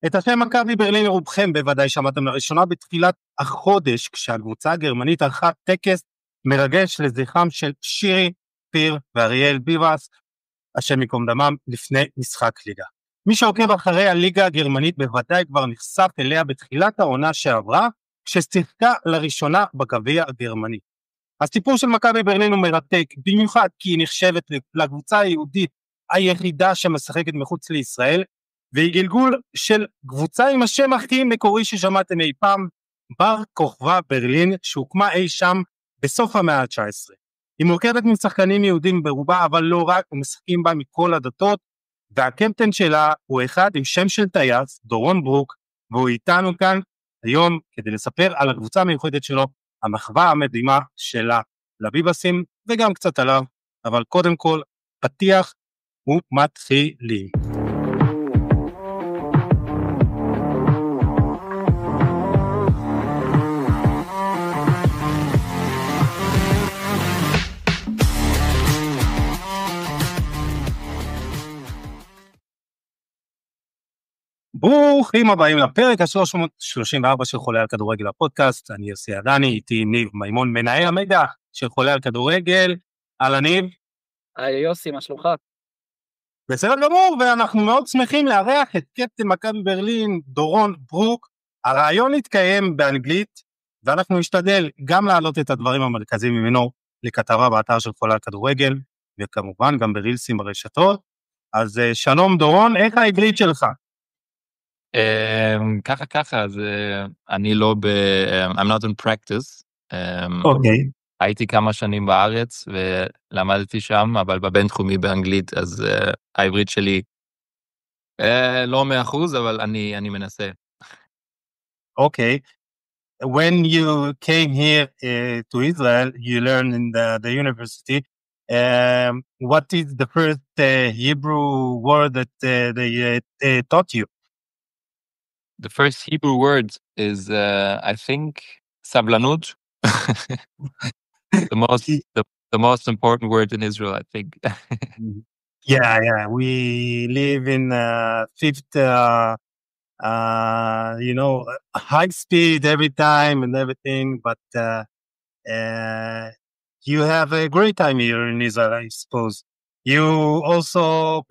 את השם מכבי ברלין רובכם בוודאי שמעתם לראשונה בתחילת החודש, כשהקבוצה הגרמנית ערכה טקס מרגש לזכרם של שירי, פיר ואריאל ביבס, השם יקום דמם, לפני משחק ליגה. מי שעוקב אחרי הליגה הגרמנית בוודאי כבר נחשף אליה בתחילת העונה שעברה, כששיחקה לראשונה בגביע הגרמני. הסיפור של מכבי ברלין הוא מרתק, במיוחד כי היא נחשבת לקבוצה היהודית היחידה שמשחקת מחוץ לישראל, והיא גלגול של קבוצה עם השם הכי מקורי ששמעתם אי פעם, בר כוכבא ברלין, שהוקמה אי שם בסוף המאה ה-19. היא מורכבת משחקנים יהודים ברובה, אבל לא רק, ומשחקים בה מכל הדתות, והקפטן שלה הוא אחד עם שם של טייס, דורון ברוק, והוא איתנו כאן היום כדי לספר על הקבוצה המיוחדת שלו, המחווה המדהימה שלה לביבסים, וגם קצת עליו, אבל קודם כל, פתיח ומתחילים. ברוכים הבאים לפרק ה-334 של חולה על כדורגל הפודקאסט. אני יוסי עדני, איתי ניב מימון, מנהל המידע של חולה על כדורגל. על הניב. היי יוסי, מה שלומך? בסדר גמור, ואנחנו מאוד שמחים לארח את קפטן מכבי ברלין, דורון ברוק. הראיון התקיים באנגלית, ואנחנו נשתדל גם להעלות את הדברים המרכזיים ממנו לכתבה באתר של חולה על כדורגל, וכמובן גם ברילסים ברשתות. אז שלום דורון, איך העברית שלך? ככה, אז אני לא I'm not in practice. אוקיי. הייתי כמה שנים בארץ ולמדתי שם, אבל בבינתחומי באנגלית, אז העברית שלי לא 100%, אבל אני מנסה. אוקיי. When you came here to Israel, you learned in the university. What is the first Hebrew word that they taught you? The first Hebrew word is, I think, sablanut. the most important word in Israel, I think. Yeah. We live in fifth, high speed every time and everything. But you have a great time here in Israel, I suppose. You also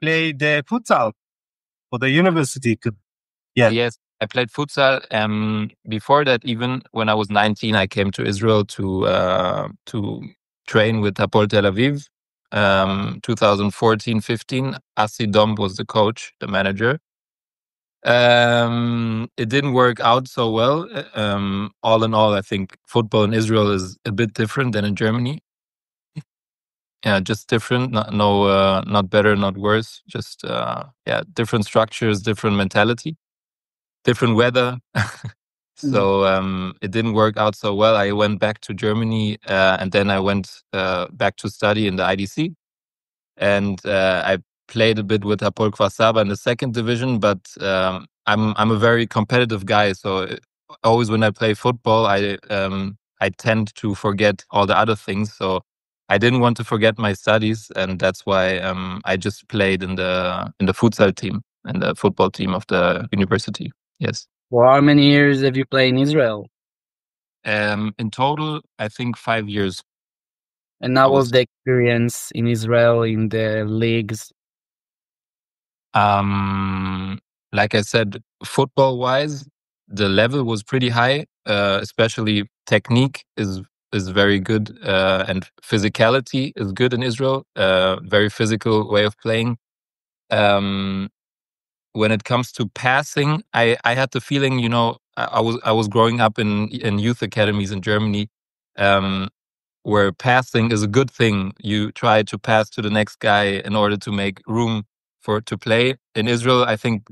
played futsal for the university. Yeah. Yes. I played futsal. Before that, even when I was 19, I came to Israel to train with Hapoel Tel Aviv. 2014-15, Asi Dom was the coach, the manager. It didn't work out so well. All in all, I think football in Israel is a bit different than in Germany. Yeah, just different. Not better, not worse. Just different structures, different mentality. Different weather. So it didn't work out so well. I went back to Germany and then I went back to study in the IDC. And I played a bit with Hapoel Kfar Saba in the second division, but I'm a very competitive guy. So always when I play football, I tend to forget all the other things. So I didn't want to forget my studies, and that's why I just played in the futsal team and the football team of the university. Yes. For how many years have you played in Israel? In total, I think 5 years. And how was the experience in Israel in the leagues? Like I said, football-wise, the level was pretty high. Especially technique is very good, and physicality is good in Israel. Very physical way of playing. When it comes to passing, I had the feeling, I was growing up in youth academies in Germany, where passing is a good thing. You try to pass to the next guy in order to make room to play. In Israel, I think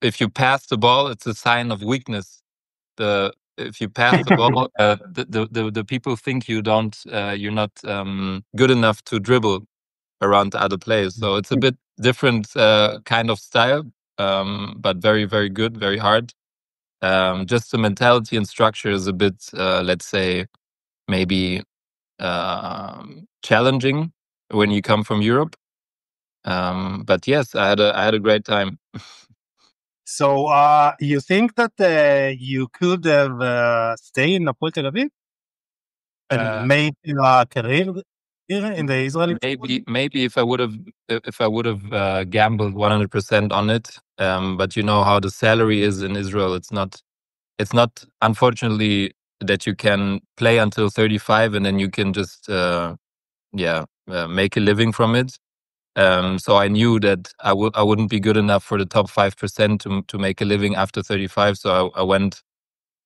if you pass the ball, it's a sign of weakness. If you pass the ball, the people think you're not good enough to dribble around the other players. So it's a bit different kind of style. But very, very good, very hard. Just the mentality and structure is a bit, let's say, maybe challenging when you come from Europe. But yes, I had a great time. So you think that you could have stayed in Hapoel Tel Aviv and made a career here in the Israeli football? Maybe if I would have gambled 100% on it, but you know how the salary is in Israel. It's not unfortunately that you can play until 35 and then you can just make a living from it. So I knew that I wouldn't be good enough for the top 5% to make a living after 35. So I went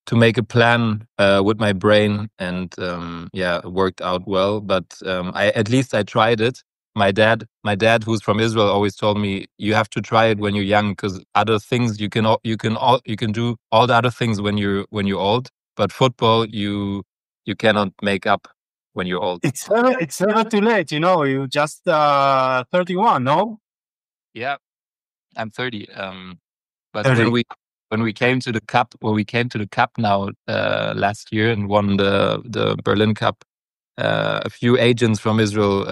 to make a plan with my brain, and it worked out well. But at least I tried it. My dad, who's from Israel, always told me you have to try it when you're young, because other things you can do all the other things when you're old, but football you cannot make up when you're old. It's never too late, you just 31, no? Yeah, I'm 30. But 30. when we came to the cup, now last year and won the Berlin Cup, a few agents from Israel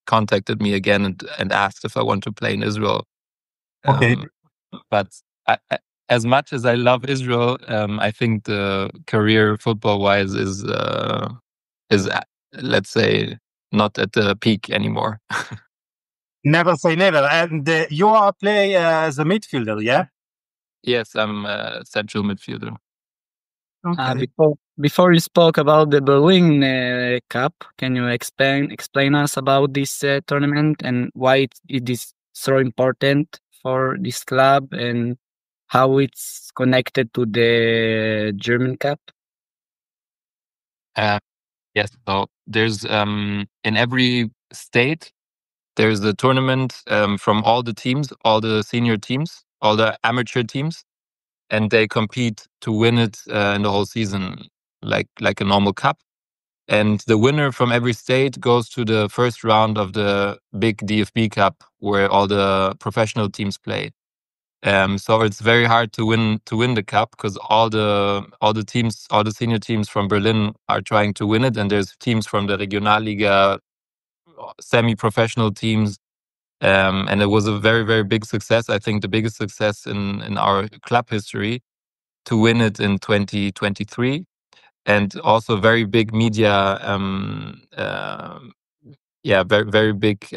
contacted me again and asked if I want to play in Israel. Okay. But I, as much as I love Israel, I think the career football-wise is let's say not at the peak anymore. Never say never. And you are play as a midfielder, yeah? Yes, I'm a central midfielder. Okay. Before you spoke about the Berlin Cup, can you explain us about this tournament and why it is so important for this club and how it's connected to the German Cup? Yes, so there's in every state there's a tournament from all the teams, all the senior teams, all the amateur teams, and they compete to win it in the whole season, like a normal cup. And the winner from every state goes to the first round of the big DFB Cup, where all the professional teams play. So it's very hard to win the cup, because all the teams, all the senior teams from Berlin are trying to win it, and there's teams from the Regionalliga, semi-professional teams. And it was a very, very big success. I think the biggest success in our club history to win it in 2023, and also very big media, very, very big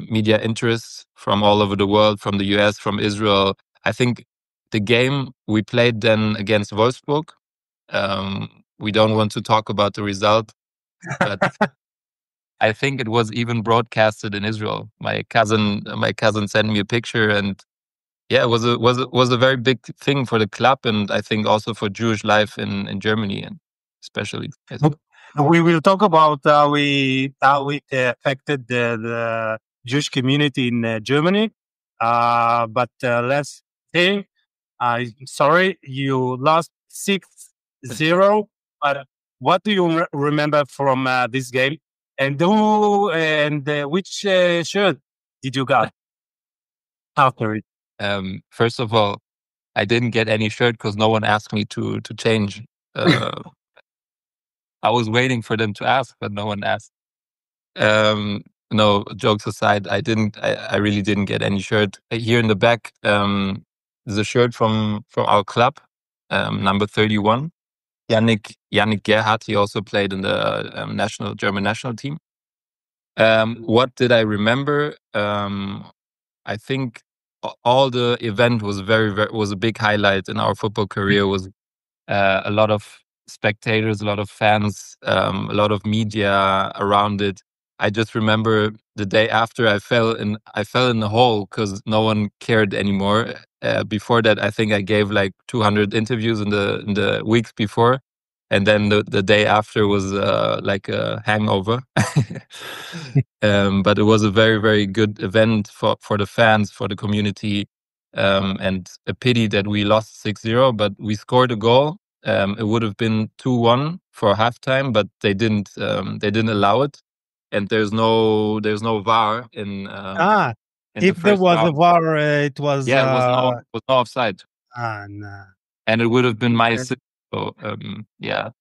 media interests from all over the world, from the US, from Israel. I think the game we played then against Wolfsburg, we don't want to talk about the result, but I think it was even broadcasted in Israel. My cousin sent me a picture, and it was a very big thing for the club, and I think also for Jewish life in Germany, and especially. We will talk about how it affected the Jewish community in Germany. But let's think. I'm sorry, you lost 6-0. But what do you remember from this game? And which shirt did you got after it? First of all, I didn't get any shirt because no one asked me to change. I was waiting for them to ask, but no one asked. No, jokes aside, I really didn't get any shirt. Here in the back, there's a shirt from our club, number 31. Yannick Gerhardt, he also played in the German national team. What did I remember? I think all the event was was a big highlight in our football career. Was a lot of spectators, a lot of fans, a lot of media around it. I just remember the day after I fell in the hole because no one cared anymore. Before that, I think I gave like 200 interviews in the weeks before, and then the day after was like a hangover. But it was a very, very good event for the fans, for the community, and a pity that we lost 6-0, but we scored a goal. It would have been 2-1 for halftime, but they didn't allow it, and there's no VAR in if there was a VAR, it was it was no offside. No. And it would have been my sin. So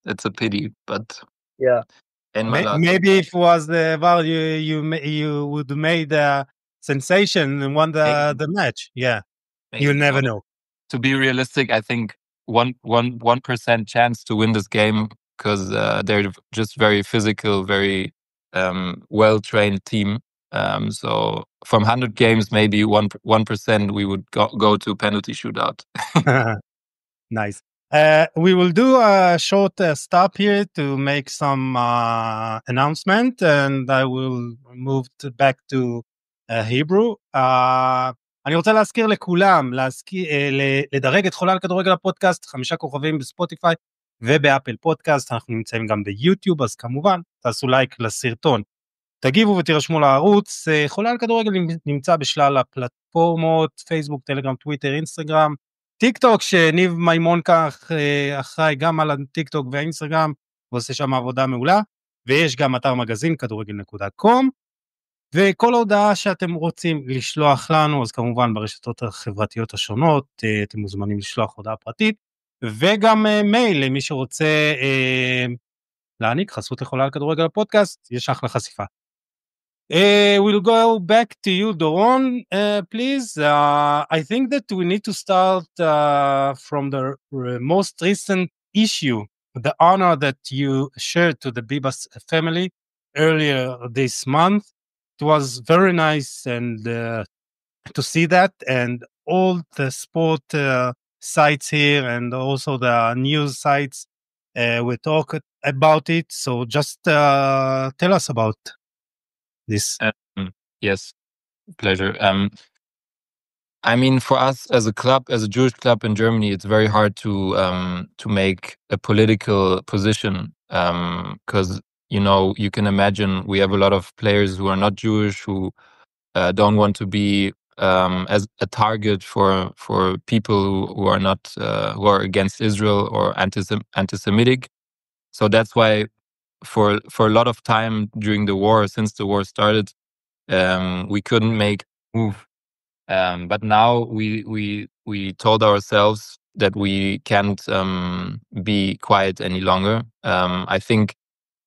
it's a pity, but maybe if it was the VAR, you would have made a sensation and won the match. Yeah, you'll never know. to be realistic, I think 1% chance to win this game because they're just very physical, very well-trained team. So from 100 games, maybe 1% we would go to penalty shootout. Nice. We will do a short stop here to make some announcement, and I will move back to Hebrew. אני רוצה להזכיר לכולם, לדרג את חולה על כדורגל הפודקאסט, 5 כוכבים בספוטיפיי ובאפל פודקאסט, אנחנו נמצאים גם ביוטיוב, אז כמובן תעשו לייק לסרטון. תגיבו ותירשמו לערוץ, חולה על כדורגל נמצא בשלל הפלטפורמות, פייסבוק, טלגרם, טוויטר, אינסטגרם, טיק טוק, שניב מימון כך אחראי גם על הטיק טוק והאינסטגרם, ועושה שם עבודה מעולה, ויש גם אתר מגזין כדורגל.com, וכל הודעה שאתם רוצים לשלוח לנו, אז כמובן ברשתות החברתיות השונות, אתם מוזמנים לשלוח הודעה פרטית, וגם מייל למי שרוצה להעניק חסות לחולה על כדורגל הפודקאסט, יש אחלה חשיפה. We'll go back to you, Doron, please. I think that we need to start from the most recent issue, the honor that you shared to the Biebs family earlier this month. It was very nice and to see that, and all the sport sites here and also the news sites we talk about it. So just tell us about this. Yes, pleasure. I mean, for us as a club, as a Jewish club in Germany, it's very hard to make a political position because you can imagine we have a lot of players who are not Jewish who don't want to be as a target for people who are not who are against Israel or anti-Semitic. So that's why for a lot of time during the war, since the war started, we couldn't make a move. But now we told ourselves that we can't be quiet any longer. I think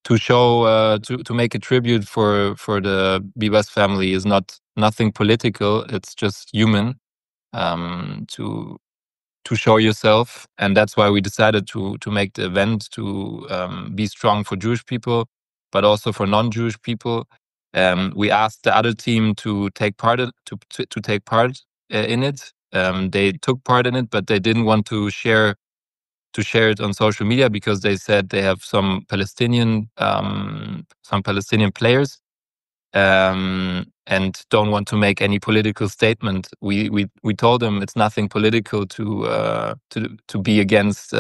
to show to make a tribute for the Biebs family is nothing political. It's just human to show yourself, and that's why we decided to make the event to be strong for Jewish people, but also for non-Jewish people. We asked the other team to take part in it. They took part in it, but they didn't want to share it on social media because they said they have some Palestinian players and don't want to make any political statement. We told them it's nothing political to be against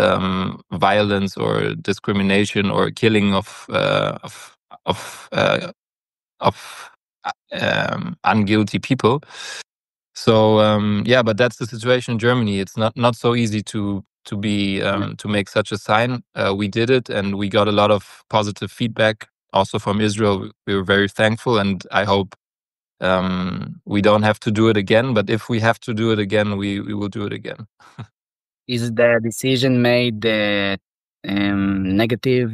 violence or discrimination or killing of unguilty people. So but that's the situation in Germany. It's not so easy to make such a sign. We did it, and we got a lot of positive feedback. Also from Israel, we were very thankful, and I hope we don't have to do it again. But if we have to do it again, we will do it again. Is the decision made negative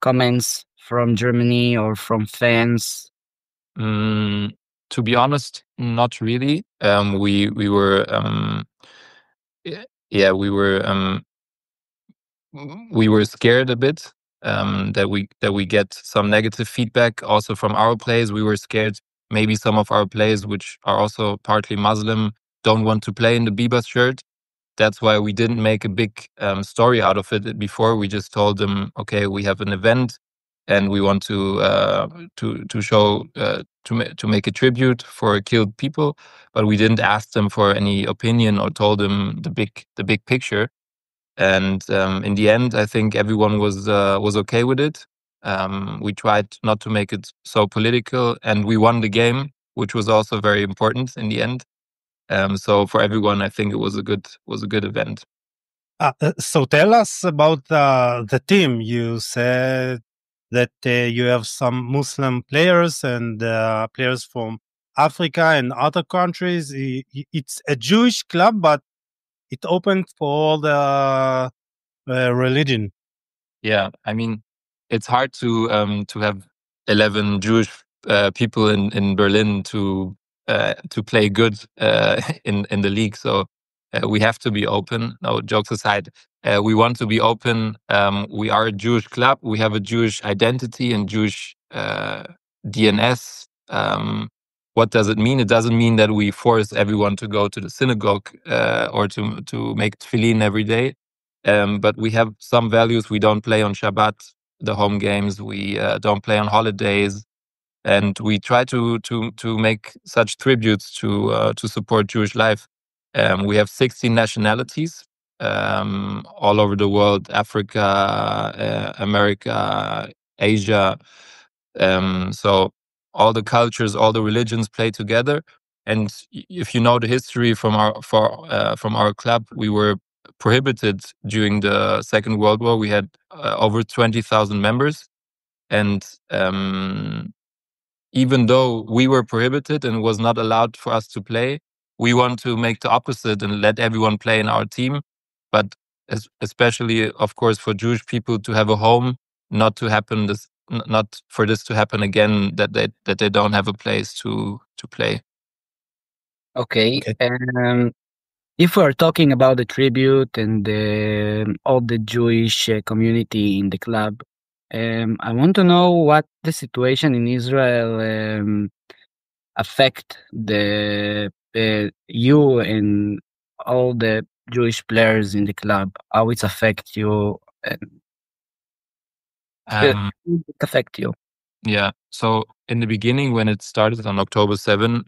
comments from Germany or from fans? To be honest, not really. We were we were scared a bit that we get some negative feedback also from our players. We were scared maybe some of our players, which are also partly Muslim, don't want to play in the Biebs shirt. That's why we didn't make a big story out of it before. We just told them, okay, we have an event and we want to show to make a tribute for killed people, but we didn't ask them for any opinion or told them the big picture. And in the end, I think everyone was okay with it. We tried not to make it so political, and we won the game, which was also very important in the end. So for everyone, I think it was a good event. So tell us about the team. You said that you have some Muslim players and players from Africa and other countries. It's a Jewish club, but it opened for all the religion. Yeah, I mean, it's hard to have 11 Jewish people in Berlin to play good in the league. So We have to be open. No, jokes aside, we want to be open. We are a Jewish club. We have a Jewish identity and Jewish DNS. What does it mean? It doesn't mean that we force everyone to go to the synagogue or to make tefillin every day. But we have some values. We don't play on Shabbat, the home games. We don't play on holidays, and we try to make such tributes to support Jewish life. We have 16 nationalities all over the world: Africa, America, Asia. So all the cultures, all the religions play together. And if you know the history from our club, we were prohibited during the Second World War. We had over 20,000 members, and even though we were prohibited and it was not allowed for us to play, we want to make the opposite and let everyone play in our team. But especially, of course, for Jewish people to have a home, not for this to happen again, that they don't have a place to play. Okay. If we are talking about the tribute and all the Jewish community in the club, I want to know what the situation in Israel affect you and all the Jewish players in the club. How it affect you? It affect you? Yeah. So in the beginning, when it started on October 7,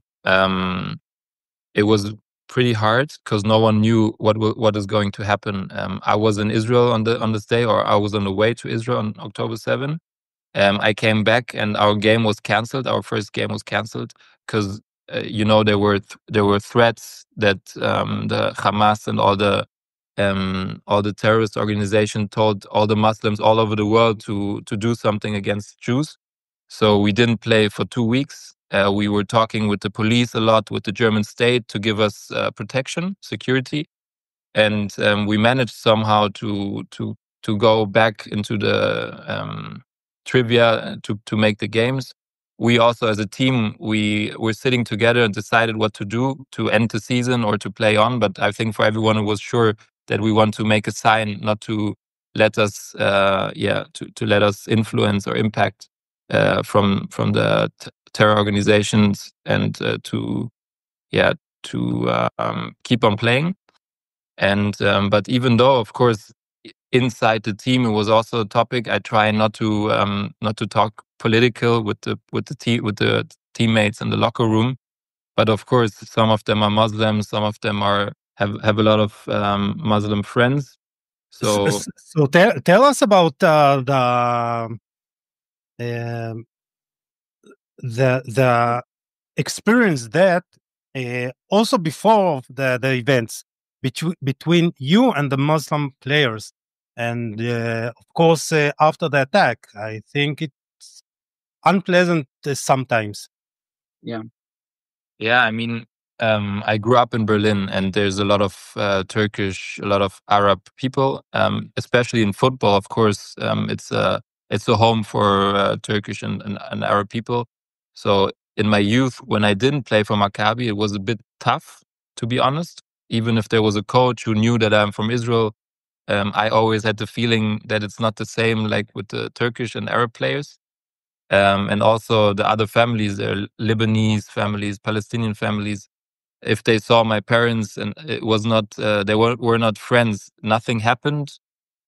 it was pretty hard because no one knew what is going to happen. I was in Israel on this day, or I was on the way to Israel on October 7. I came back and our game was canceled. Our first game was canceled because there were threats that the Hamas and all the terrorist organization told all the Muslims all over the world to do something against Jews. So we didn't play for 2 weeks. We were talking with the police a lot, with the German state to give us protection, security, and we managed somehow to go back into the trivia to make the games. We also, as a team, we were sitting together and decided what to do to end the season or to play on. But I think for everyone, it was sure that we want to make a sign not to let us, to let us influence or impact from the terror organizations, and to keep on playing. And but even though, of course, inside the team it was also a topic, I try not to talk political with the teammates in the locker room. But of course, some of them are Muslims, some of them have a lot of Muslim friends. So tell us about the experience that also before the events between you and the Muslim players, and of course after the attack. I think it's unpleasant sometimes. I mean, I grew up in Berlin, and there's a lot of Turkish, a lot of Arab people, especially in football. Of course, it's a home for Turkish and Arab people. So in my youth, when I didn't play for Maccabi, it was a bit tough, to be honest. Even if there was a coach who knew that I'm from Israel, I always had the feeling that it's not the same like with the Turkish and Arab players. And also the other families, they're Lebanese families, Palestinian families. If they saw my parents and it was not, they were not friends, nothing happened,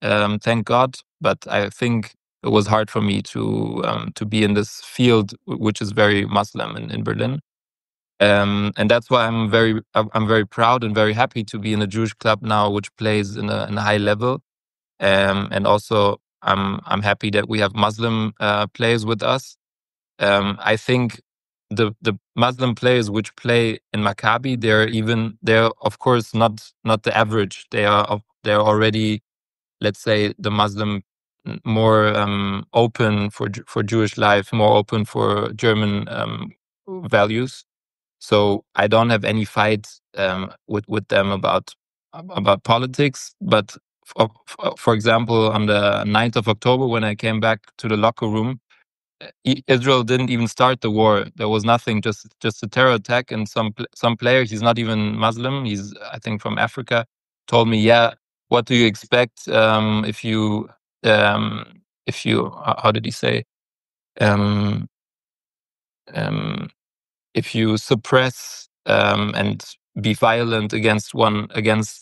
thank God. But I think it was hard for me to be in this field, which is very Muslim in Berlin. And that's why I'm very proud and very happy to be in a Jewish club now, which plays in a high level. And also I'm happy that we have Muslim players with us. I think the Muslim players which play in Maccabi, they're of course not the average. They're already, let's say, the Muslim more open for Jewish life, more open for German values. So I don't have any fight with them about politics. But for example, on the 9th of October, when I came back to the locker room, Israel didn't even start the war. There was nothing, just a terror attack. And some players, he's not even Muslim, he's I think from Africa, told me, yeah, what do you expect if you how did he say, if you suppress and be violent against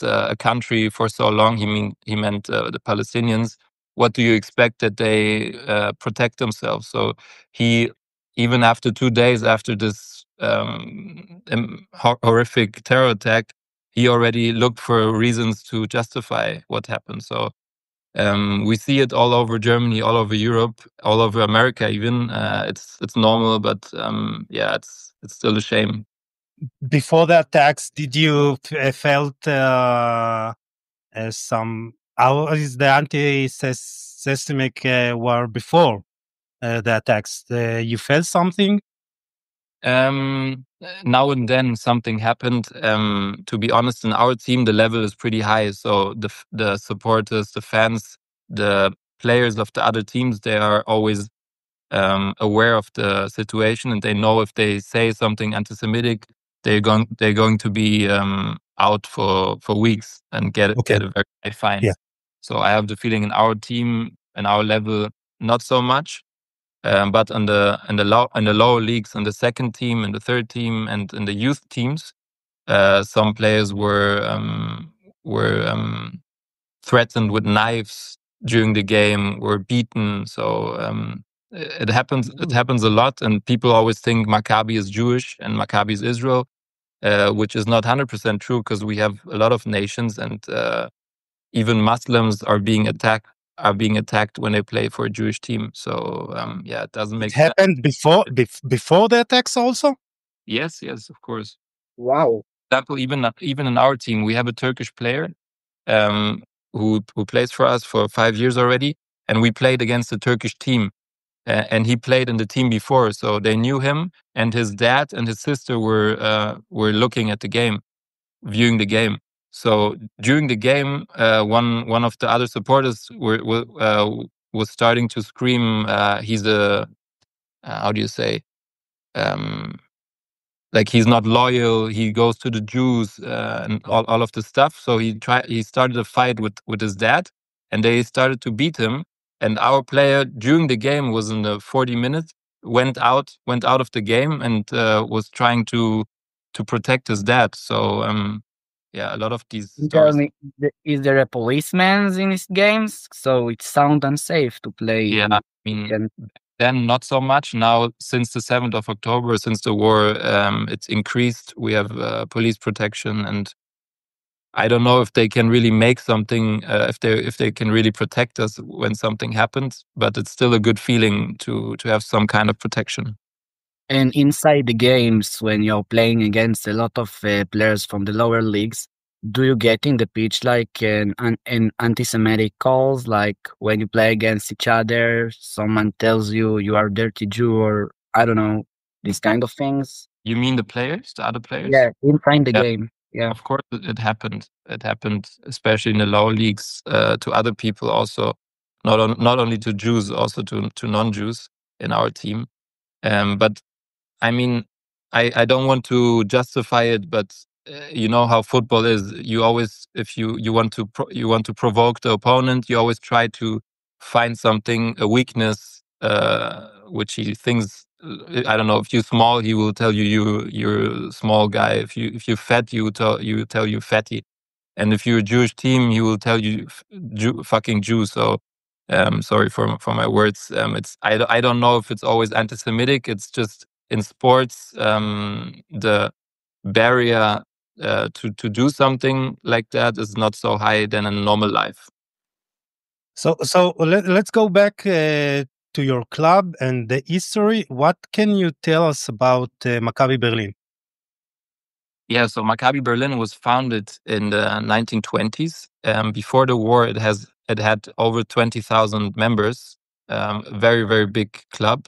a country for so long. He meant the Palestinians. What do you expect that they protect themselves? So he, even after 2 days after this horrific terror attack, he already looked for reasons to justify what happened. So we see it all over Germany, all over Europe, all over America even. It's normal, but yeah, it's still a shame. Before the attacks, did you felt some? How is the anti-Semitic war before the attacks? You felt something? Now and then something happened. To be honest, in our team, the level is pretty high. So the supporters, the fans, the players of the other teams, they are always aware of the situation, and they know if they say something anti-Semitic, they're going to be out for weeks and get a very high fine. Yeah. So I have the feeling in our team and our level, not so much. But in the lower leagues, in the second team, in the third team, and in the youth teams, some players were threatened with knives during the game, were beaten. So it happens. It happens a lot, and people always think Maccabi is Jewish and Maccabi is Israel, which is not 100% true, because we have a lot of nations, and even Muslims are being attacked when they play for a Jewish team. So yeah, it doesn't make sense. It happened before the attacks also? Yes, of course. Wow. For example, even in our team, we have a Turkish player who plays for us for 5 years already, and we played against the Turkish team, and he played in the team before, so they knew him, and his dad and his sister were looking at the game, viewing the game. So during the game, one of the other supporters was starting to scream. He's a how do you say? Like he's not loyal. He goes to the Jews and all of this stuff. So he started a fight with his dad, and they started to beat him. And our player during the game was in the 40 minutes went out of the game and was trying to protect his dad. So yeah, a lot of these Tell stories. me, is there a policeman in these games? So it sounds unsafe to play. Yeah, I mean, then not so much. Now, since the 7th of October, since the war, it's increased. We have police protection, and I don't know if they can really make something, if they can really protect us when something happens. But it's still a good feeling to have some kind of protection. And inside the games, when you're playing against a lot of players from the lower leagues, do you get in the pitch like an anti-Semitic calls? Like when you play against each other, someone tells you are a dirty Jew, or I don't know, these kind of things? You mean the players, the other players? Yeah, inside the game. Yeah. Of course, it happened. It happened, especially in the lower leagues, to other people also, not only to Jews, also to non-Jews in our team. But I mean, I don't want to justify it, but you know how football is. You always, if you want to provoke the opponent, you always try to find something, a weakness, which he thinks. I don't know. If you're small, he will tell you're a small guy. If you're fat, he will tell you fatty. And if you're a Jewish team, he will tell you fucking Jew. So sorry for my words. I don't know if it's always anti-Semitic. It's just in sports, the barrier to do something like that is not so high than in normal life. So let's go back to your club and the history. What can you tell us about Maccabi Berlin? Yeah, so Maccabi Berlin was founded in the 1920s. Before the war, it had over 20,000 members. Very, very big club.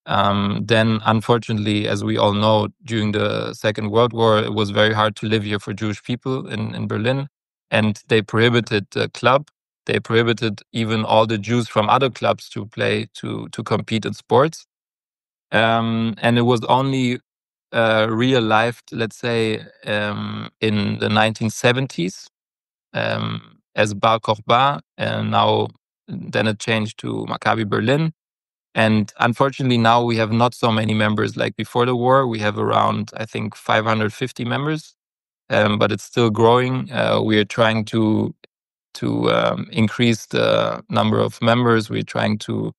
Then, unfortunately, as we all know, during the Second World War, it was very hard to live here for Jewish people in Berlin, and they prohibited the club. they prohibited even all the Jews from other clubs to play to compete in sports. And it was only real-lived, let's say, in the 1970s as Bar Kochba, and now then it changed to Maccabi Berlin. And unfortunately, now we have not so many members like before the war. We have around, I think, 550 members, but it's still growing. We are trying to increase the number of members. We're trying to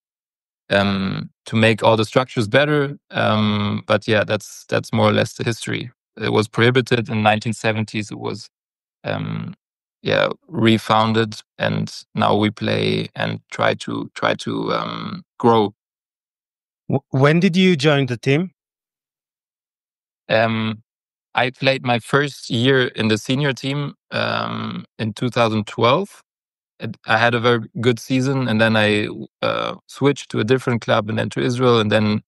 make all the structures better. But yeah, that's more or less the history. It was prohibited in 1970s. It was refounded, and now we play and try to grow. When did you join the team? I played my first year in the senior team in 2012. I had a very good season, and then I switched to a different club and then to Israel. And then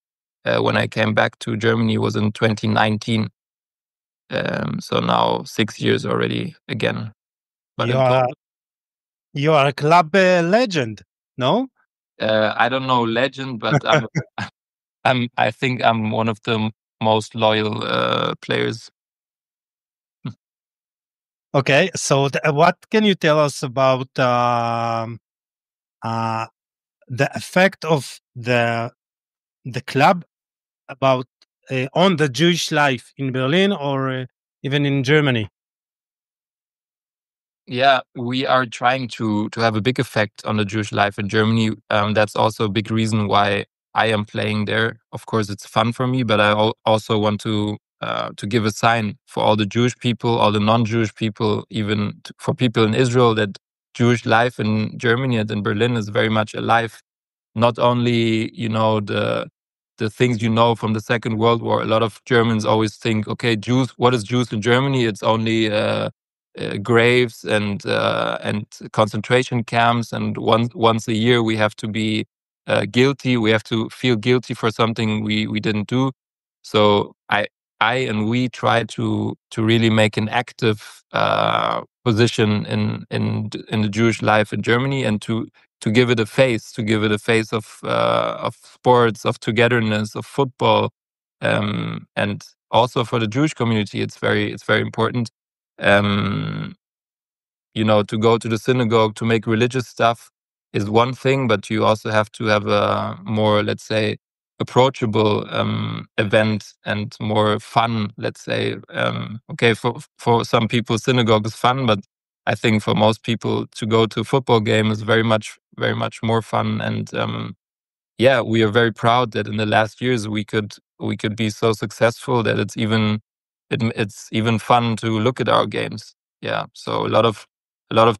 when I came back to Germany, it was in 2019. So now 6 years already again. But you are a club legend, no? I don't know legend, but I think I'm one of the most loyal players. Okay, so what can you tell us about the effect of the club about on the Jewish life in Berlin or even in Germany? Yeah, we are trying to have a big effect on the Jewish life in Germany. That's also a big reason why I am playing there. Of course, it's fun for me, but I also want to give a sign for all the Jewish people, all the non-Jewish people, even for people in Israel, that Jewish life in Germany and in Berlin is very much alive. Not only, the things from the Second World War. A lot of Germans always think, okay, Jews, what is Jews in Germany? It's only graves and concentration camps, and once a year we have to be guilty. We have to feel guilty for something we didn't do. So I and we try to really make an active position in the Jewish life in Germany, and to give it a face, of sports, of togetherness, of football, and also for the Jewish community, it's very important. To go to the synagogue to make religious stuff is one thing, but you also have to have a more, let's say, approachable event and more fun, let's say. Okay, for some people synagogue is fun, but I think for most people to go to a football game is very much more fun. And we are very proud that in the last years we could be so successful that it's even fun to look at our games. Yeah, so a lot of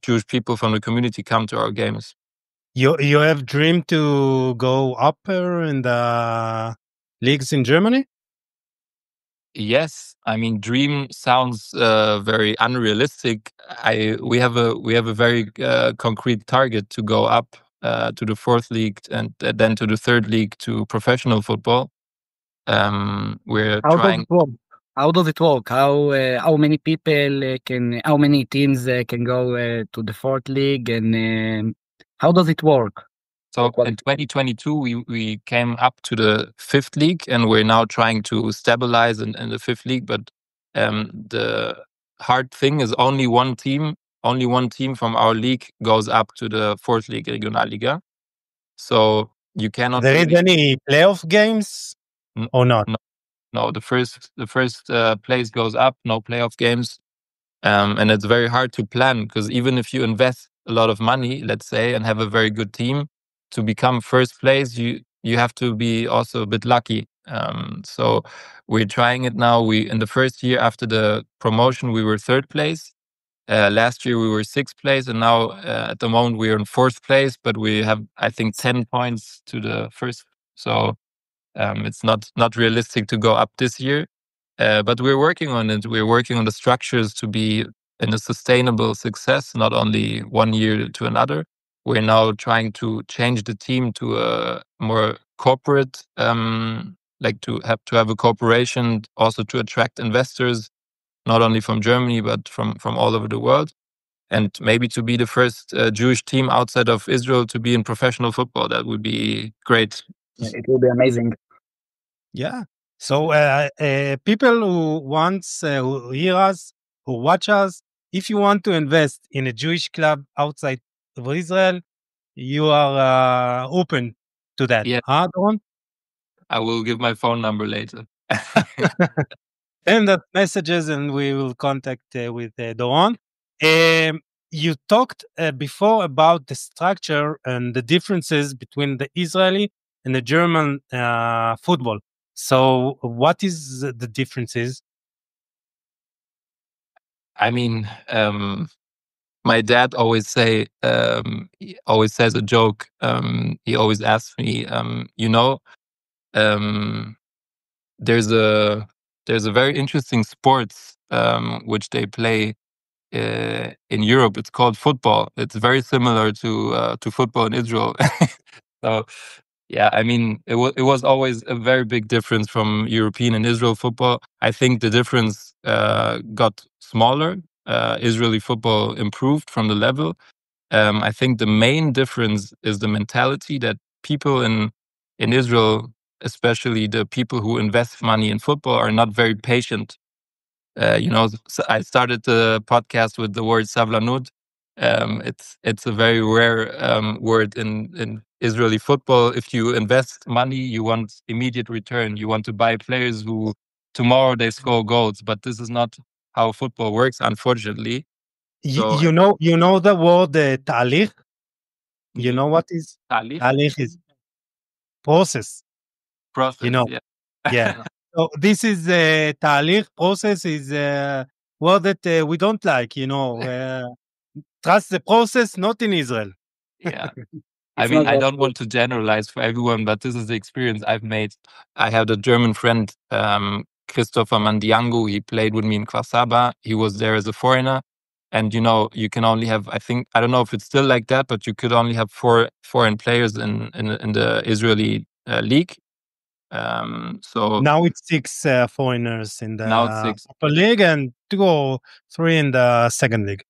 Jewish people from the community come to our games. You have dreamed to go upper in the leagues in Germany? Yes, I mean, dream sounds very unrealistic. We have a very concrete target to go up to the fourth league and then to the third league to professional football. We're trying. How does it work? How many people how many teams can go to the fourth league, and how does it work? So in 2022, we came up to the fifth league, and we're now trying to stabilize in the fifth league. But the hard thing is only one team from our league goes up to the fourth league, Regionalliga. So you cannot. There is any playoff games or not? No, the first place goes up, no playoff games. And it's very hard to plan, because even if you invest a lot of money, let's say, and have a very good team, to become first place, you have to be also a bit lucky. So we're trying it now. In the first year after the promotion, we were third place. Last year we were sixth place, and now at the moment we are in fourth place, but we have, I think, 10 points to the first. So it's not realistic to go up this year. But we're working on it. We're working on the structures to be in a sustainable success, not only one year to another. We're now trying to change the team to a more corporate, like to have a corporation, also to attract investors, not only from Germany, but from all over the world. and maybe to be the first Jewish team outside of Israel to be in professional football. That would be great. It will be amazing. Yeah. So people who hear us, who watch us, if you want to invest in a Jewish club outside of Israel, you are open to that. Yeah. Huh, Doron? I will give my phone number later. Send us messages and we will contact with Doron. You talked before about the structure and the differences between the Israeli and the German football. So what is the differences? I mean, my dad always he always says a joke. He always asks me, there's a very interesting sports which they play in Europe. It's called football. It's very similar to football in Israel. So yeah, I mean, it was always a very big difference from European and Israel football. I think the difference got smaller. Israeli football improved from the level. I think the main difference is the mentality that people in Israel, especially the people who invest money in football, are not very patient. So I started the podcast with the word savlanut. It's a very rare word in Israeli football. If you invest money, you want immediate return. You want to buy players who tomorrow they score goals, but this is not how football works, unfortunately. So, you know the word תהליך? You know what is Talich? תהליך is process. Process, You know. yeah. Yeah. So this is תהליך. Process is a word that we don't like, trust the process, not in Israel. Yeah. I mean, I don't want to generalize for everyone, but this is the experience I've made. I had a German friend, Christopher Mandiango. He played with me in Kwasaba. He was there as a foreigner. And, you can only have, I don't know if it's still like that, but you could only have 4 foreign players in the Israeli league. So now it's 6 foreigners in the now it's 6. upper league and 2 or 3 in the second league.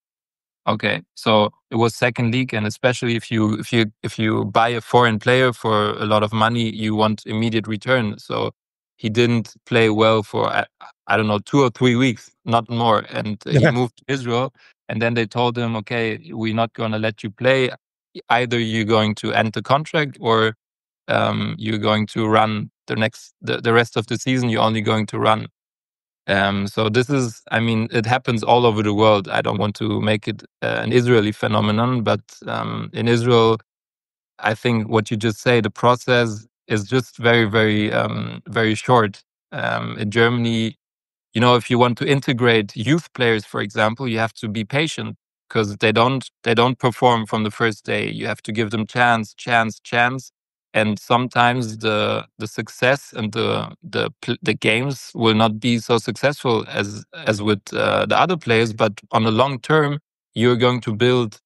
Okay, so it was second league, and especially if you buy a foreign player for a lot of money, you want immediate return. So he didn't play well for I don't know 2 or 3 weeks, not more, and he moved to Israel. And then they told him, okay, we're not going to let you play. Either you're going to end the contract, or you're going to run the rest of the season. You're only going to run. So this is, it happens all over the world. I don't want to make it an Israeli phenomenon, but in Israel, I think what you just say, the process is just very, very, very short. In Germany, if you want to integrate youth players, for example, you have to be patient because they don't perform from the first day. You have to give them chance. And sometimes the success and the games will not be so successful as with the other players, but on the long term, you're going to build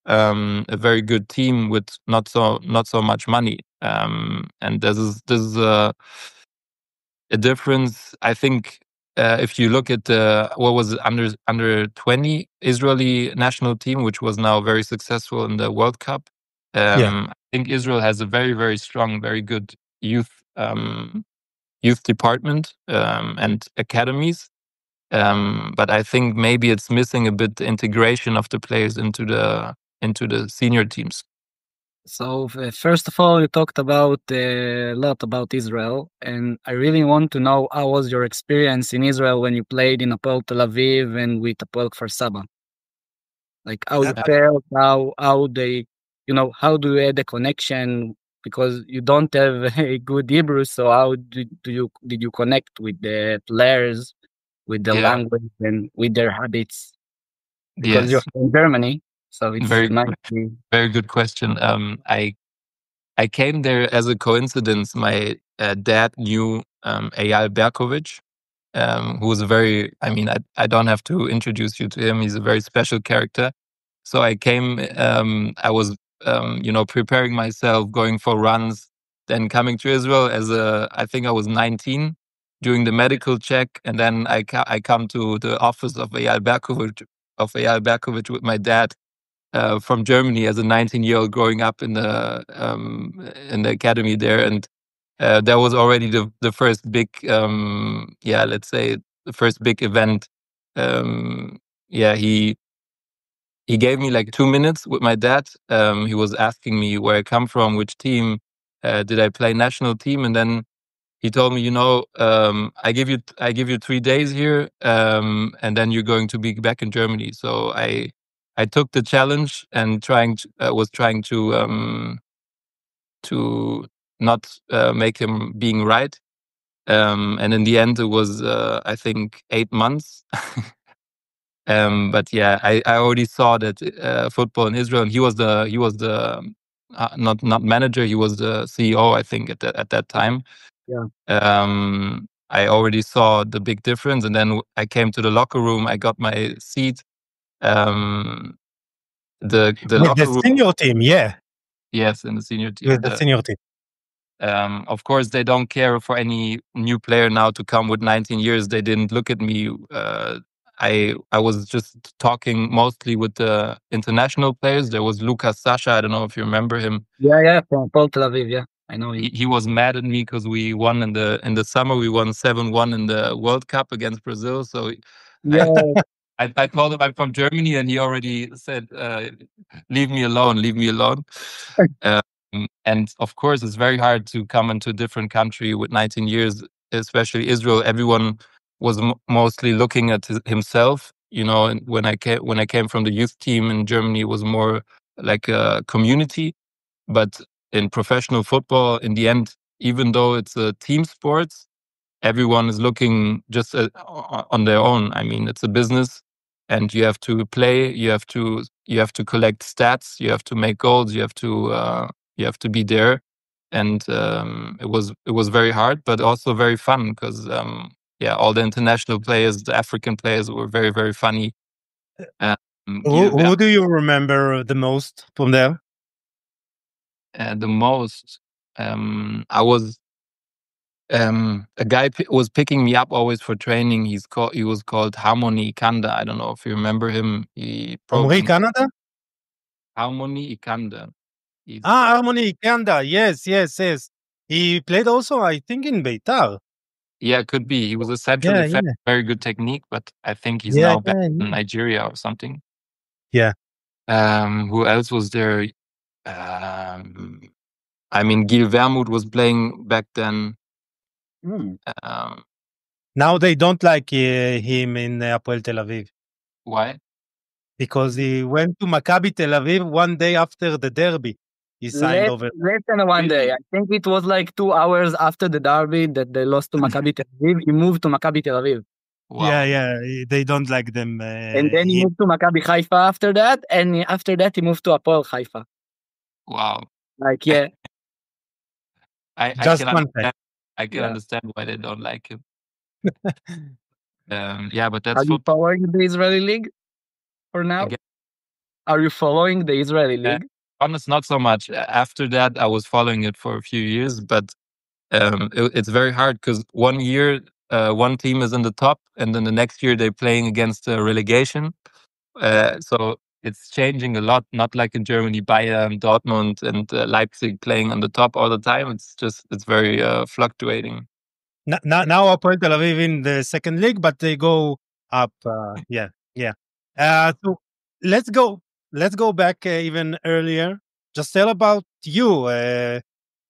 a very good team with not so much money. And this is a difference. I think if you look at what was it, under 20 Israeli national team, which was now very successful in the World Cup. I think Israel has a very, very strong, very good youth department and academies. But I think maybe it's missing a bit the integration of the players into the senior teams. So first of all, you talked about a lot about Israel, and I really want to know how was your experience in Israel when you played in Hapoel Tel Aviv and with Hapoel Kfar Saba? Like how you felt, how they, how do you add a connection, because you don't have a good Hebrew, so how did you connect with the players, with the language and with their habits? Because you're from Germany. So it's very good question. I came there as a coincidence. My dad knew Eyal Berkovich, who was a very, I don't have to introduce you to him. He's a very special character. So I came, I was, preparing myself, going for runs, then coming to Israel I think I was 19, doing the medical check. And then I come to the office of Eyal of Eyal Berkovic with my dad from Germany as a 19-year-old growing up in the academy there, and that was already the first big, let's say the first big event. He gave me like 2 minutes with my dad. He was asking me where I come from, which team, did I play national team, and then he told me, I give you 3 days here, and then you're going to be back in Germany. So I took the challenge and was trying to not make him being right. And in the end, it was I think 8 months. But yeah, I already saw that football in Israel, and he was the not manager, he was the CEO, I think, at that time. Yeah. I already saw the big difference, and then I came to the locker room. I got my seat. The locker room, senior team, yeah. Yes, in the senior team. With the senior team. Of course, they don't care for any new player now to come with 19 years. They didn't look at me. I was just talking mostly with the international players. There was Lucas Sasha. I don't know if you remember him. Yeah, from Tel Aviv. Yeah, I know him. He was mad at me because we won in the summer. We won 7-1 in the World Cup against Brazil. So yeah, I told him I'm from Germany, and he already said, "Leave me alone, leave me alone." And of course, it's very hard to come into a different country with 19 years, especially Israel. Everyone was mostly looking at himself. And when I came from the youth team in Germany, it was more like a community. But in professional football, in the end, even though it's a team sport, everyone is looking just on their own. I mean, it's a business, and you have to play. You have to collect stats. You have to make goals. You have to be there. And it was very hard, but also very fun because all the international players, the African players, were very, very funny. Who do you remember the most from there? The most, I was a guy was picking me up always for training. He was called Harmony Ikanda. I don't know if you remember him. Omri Canada? Harmony Ikanda. Harmony Ikanda. Yes. He played also, I think, in Beitar. Yeah, could be. He was a central defender, very good technique, but I think he's now back in Nigeria or something. Yeah. Who else was there? I mean, Gil Vermouth was playing back then. Now they don't like him in Hapoel Tel Aviv. Why? Because he went to Maccabi Tel Aviv one day after the derby. He signed over. Less than one day. I think it was like 2 hours after the derby that they lost to Maccabi Tel Aviv. He moved to Maccabi Tel Aviv. Wow. Yeah. They don't like them. And then he moved to Maccabi Haifa after that. And after that, he moved to Hapoel Haifa. Wow. Like, yeah. I can understand why they don't like him. But that's. Are you following the Israeli league for now? Again? Are you following the Israeli league? Honest, not so much. After that, I was following it for a few years, but it's very hard because one year one team is in the top, and then the next year they're playing against relegation. So it's changing a lot. Not like in Germany, Bayern, Dortmund, and Leipzig playing on the top all the time. It's very fluctuating. Now Hapoel Tel Aviv in the second league, but they go up. Yeah. So let's go back even earlier. Just tell about you.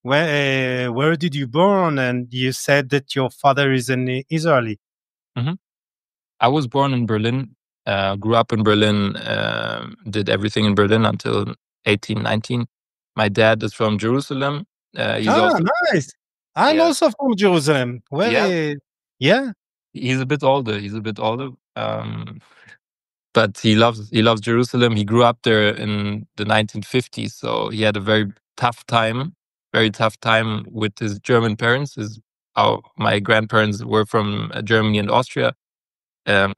Where did you born? And you said that your father is an Israeli. Mm-hmm. I was born in Berlin. Grew up in Berlin. Did everything in Berlin until 18, 19. My dad is from Jerusalem. Nice. I'm also from Jerusalem. Yeah. He's a bit older. But he loves Jerusalem. He grew up there in the 1950s, so he had a very tough time with his German parents. My grandparents were from Germany and Austria,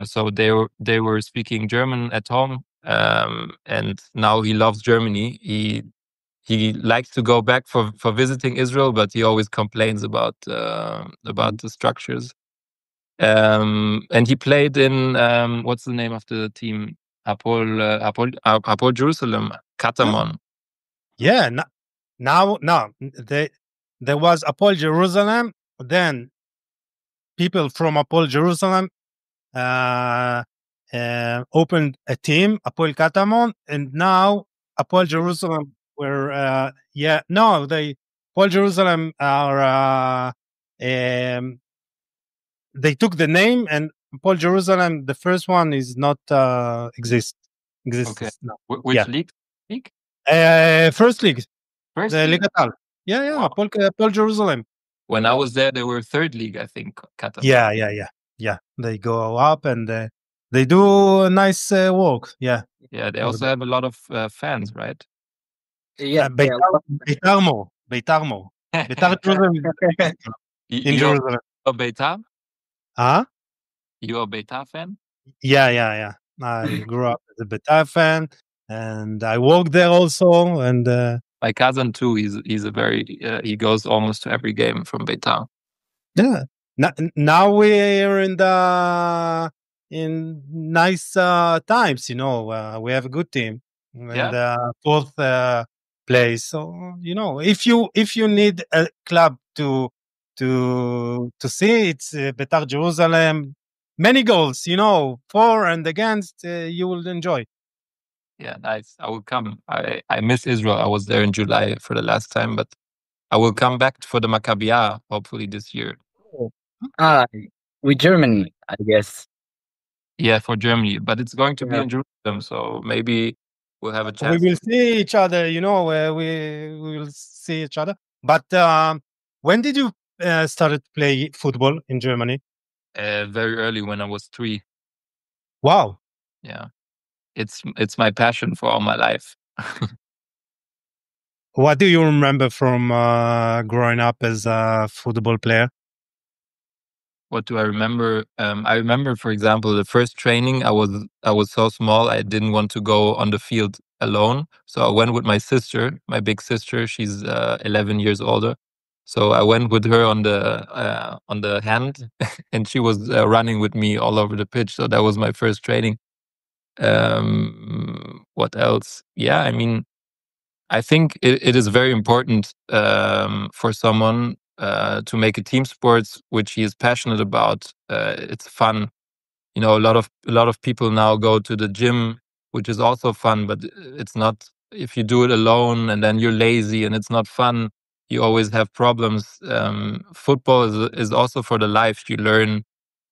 so they were speaking German at home. And now he loves Germany. He likes to go back for visiting Israel, but he always complains about the structures. And he played in what's the name of the team? Apol Jerusalem, Katamon. Yeah, now there was Apol Jerusalem, then people from Apol Jerusalem opened a team, Apol Katamon, and now Apol Jerusalem were Apol Jerusalem are they took the name, and Apol Jerusalem, the first one, is not exists Okay. now. Which league? First league. First The league? Liga Tal. Yeah. Wow. Apol Jerusalem. When I was there, they were third league, I think. Katamon. Yeah. They go up and they do nice work. Yeah. Yeah, they also have a lot of fans, right? Yeah. Beitar more. Beitar Jerusalem in Jerusalem. You a Beitar? Huh? You a Beitar fan? Yeah. I grew up as a Beitar fan, and I worked there also. And my cousin too. He's a very he goes almost to every game from Beitar. Yeah. Now we're in nice times. We have a good team, and fourth place. So if you need a club to see, it's Beitar Jerusalem. Many goals, for and against. You will enjoy. Yeah, nice. I will come. I miss Israel. I was there in July for the last time, but I will come back for the Maccabi hopefully this year. With Germany, I guess. Yeah, for Germany, but it's going to be in Jerusalem, so maybe we'll have a chance. We will see each other. We will see each other. But when did you start to play football in Germany? Very early, when I was 3. Wow. Yeah, it's my passion for all my life. What do you remember from growing up as a football player? What do I remember? I remember, for example, the first training. I was so small, I didn't want to go on the field alone, so I went with my sister, my big sister. She's 11 years older, so I went with her on the hand, and she was running with me all over the pitch. So that was my first training. What else? Yeah, I mean, I think it is very important for someone to make a team sports which he is passionate about. It's fun. A lot of people now go to the gym, which is also fun, but it's not. If you do it alone and then you're lazy and it's not fun, you always have problems. Football is also for the life. You learn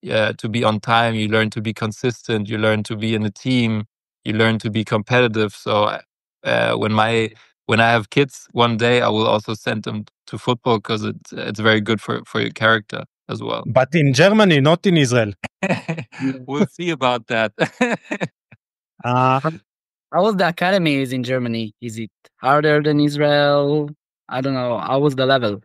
to be on time. You learn to be consistent. You learn to be in a team. You learn to be competitive. So when I have kids one day, I will also send them to football because it's very good for your character as well. But in Germany, not in Israel. We'll see about that. How was the academies in Germany? Is it harder than Israel? I don't know. How was the level?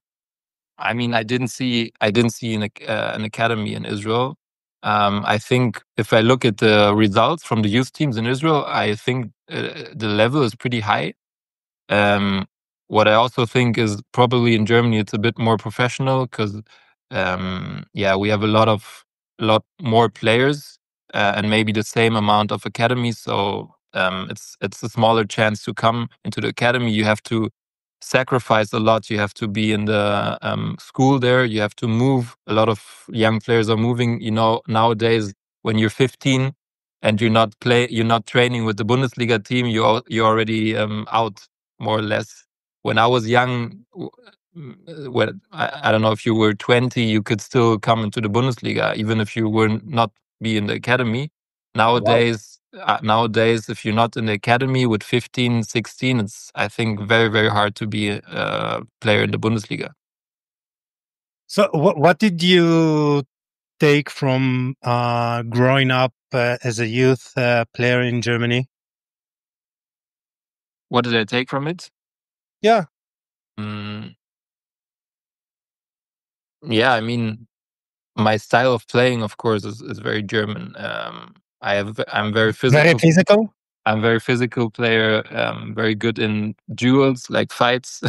I mean, I didn't see an academy in Israel. I think if I look at the results from the youth teams in Israel, I think the level is pretty high. What I also think is probably in Germany it's a bit more professional because we have a lot more players and maybe the same amount of academies. So it's a smaller chance to come into the academy. You have to sacrifice a lot. You have to be in the school there. You have to move. A lot of young players are moving. Nowadays when you're 15 and you're not training with the Bundesliga team, you're already out more or less. When I was young, when I don't know, if you were 20, you could still come into the Bundesliga even if you were not be in the academy. Nowadays, if you're not in the academy with 15, 16, it's, I think, very, very hard to be a player in the Bundesliga. So what did you take from growing up as a youth player in Germany? What did I take from it? Yeah. Yeah, I mean, my style of playing, of course, is very German. I'm very physical. Very physical? I'm a very physical player, very good in duels, like fights.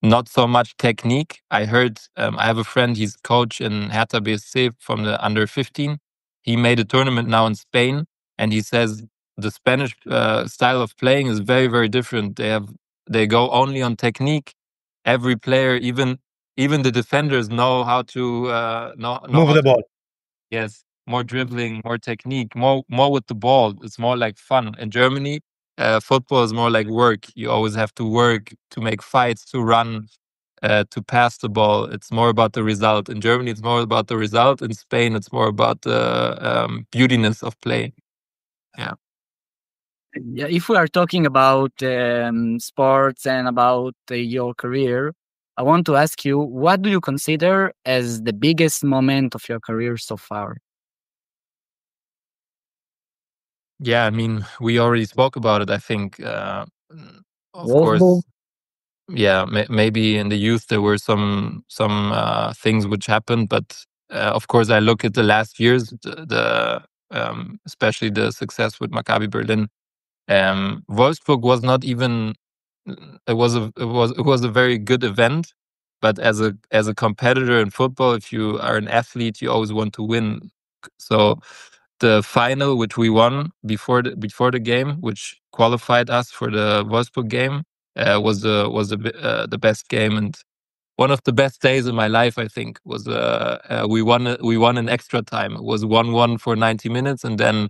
Not so much technique. I heard, I have a friend, he's coach in Hertha BSC from the under 15. he made a tournament now in Spain, and he says the Spanish style of playing is very, very different. They go only on technique. Every player, even the defenders, know how to Move the ball. Yes, more dribbling, more technique, more with the ball. It's more like fun. In Germany, football is more like work. You always have to work to make fights, to run, to pass the ball. It's more about the result. In Germany, it's more about the result. In Spain, it's more about the beautiness of play. Yeah. Yeah, if we are talking about sports and about your career, I want to ask you, what do you consider as the biggest moment of your career so far? Yeah, I mean, we already spoke about it, I think. Of Wolfsburg? course, yeah, maybe in the youth there were some things which happened, but of course I look at the last years, the especially the success with Maccabi Berlin. Wolfsburg was not even. It was a very good event, but as a competitor in football, if you are an athlete, you always want to win. So the final, which we won before the game, which qualified us for the Wolfsburg game, was the best game and one of the best days in my life. I think was we won in extra time. It was 1-1 for 90 minutes, and then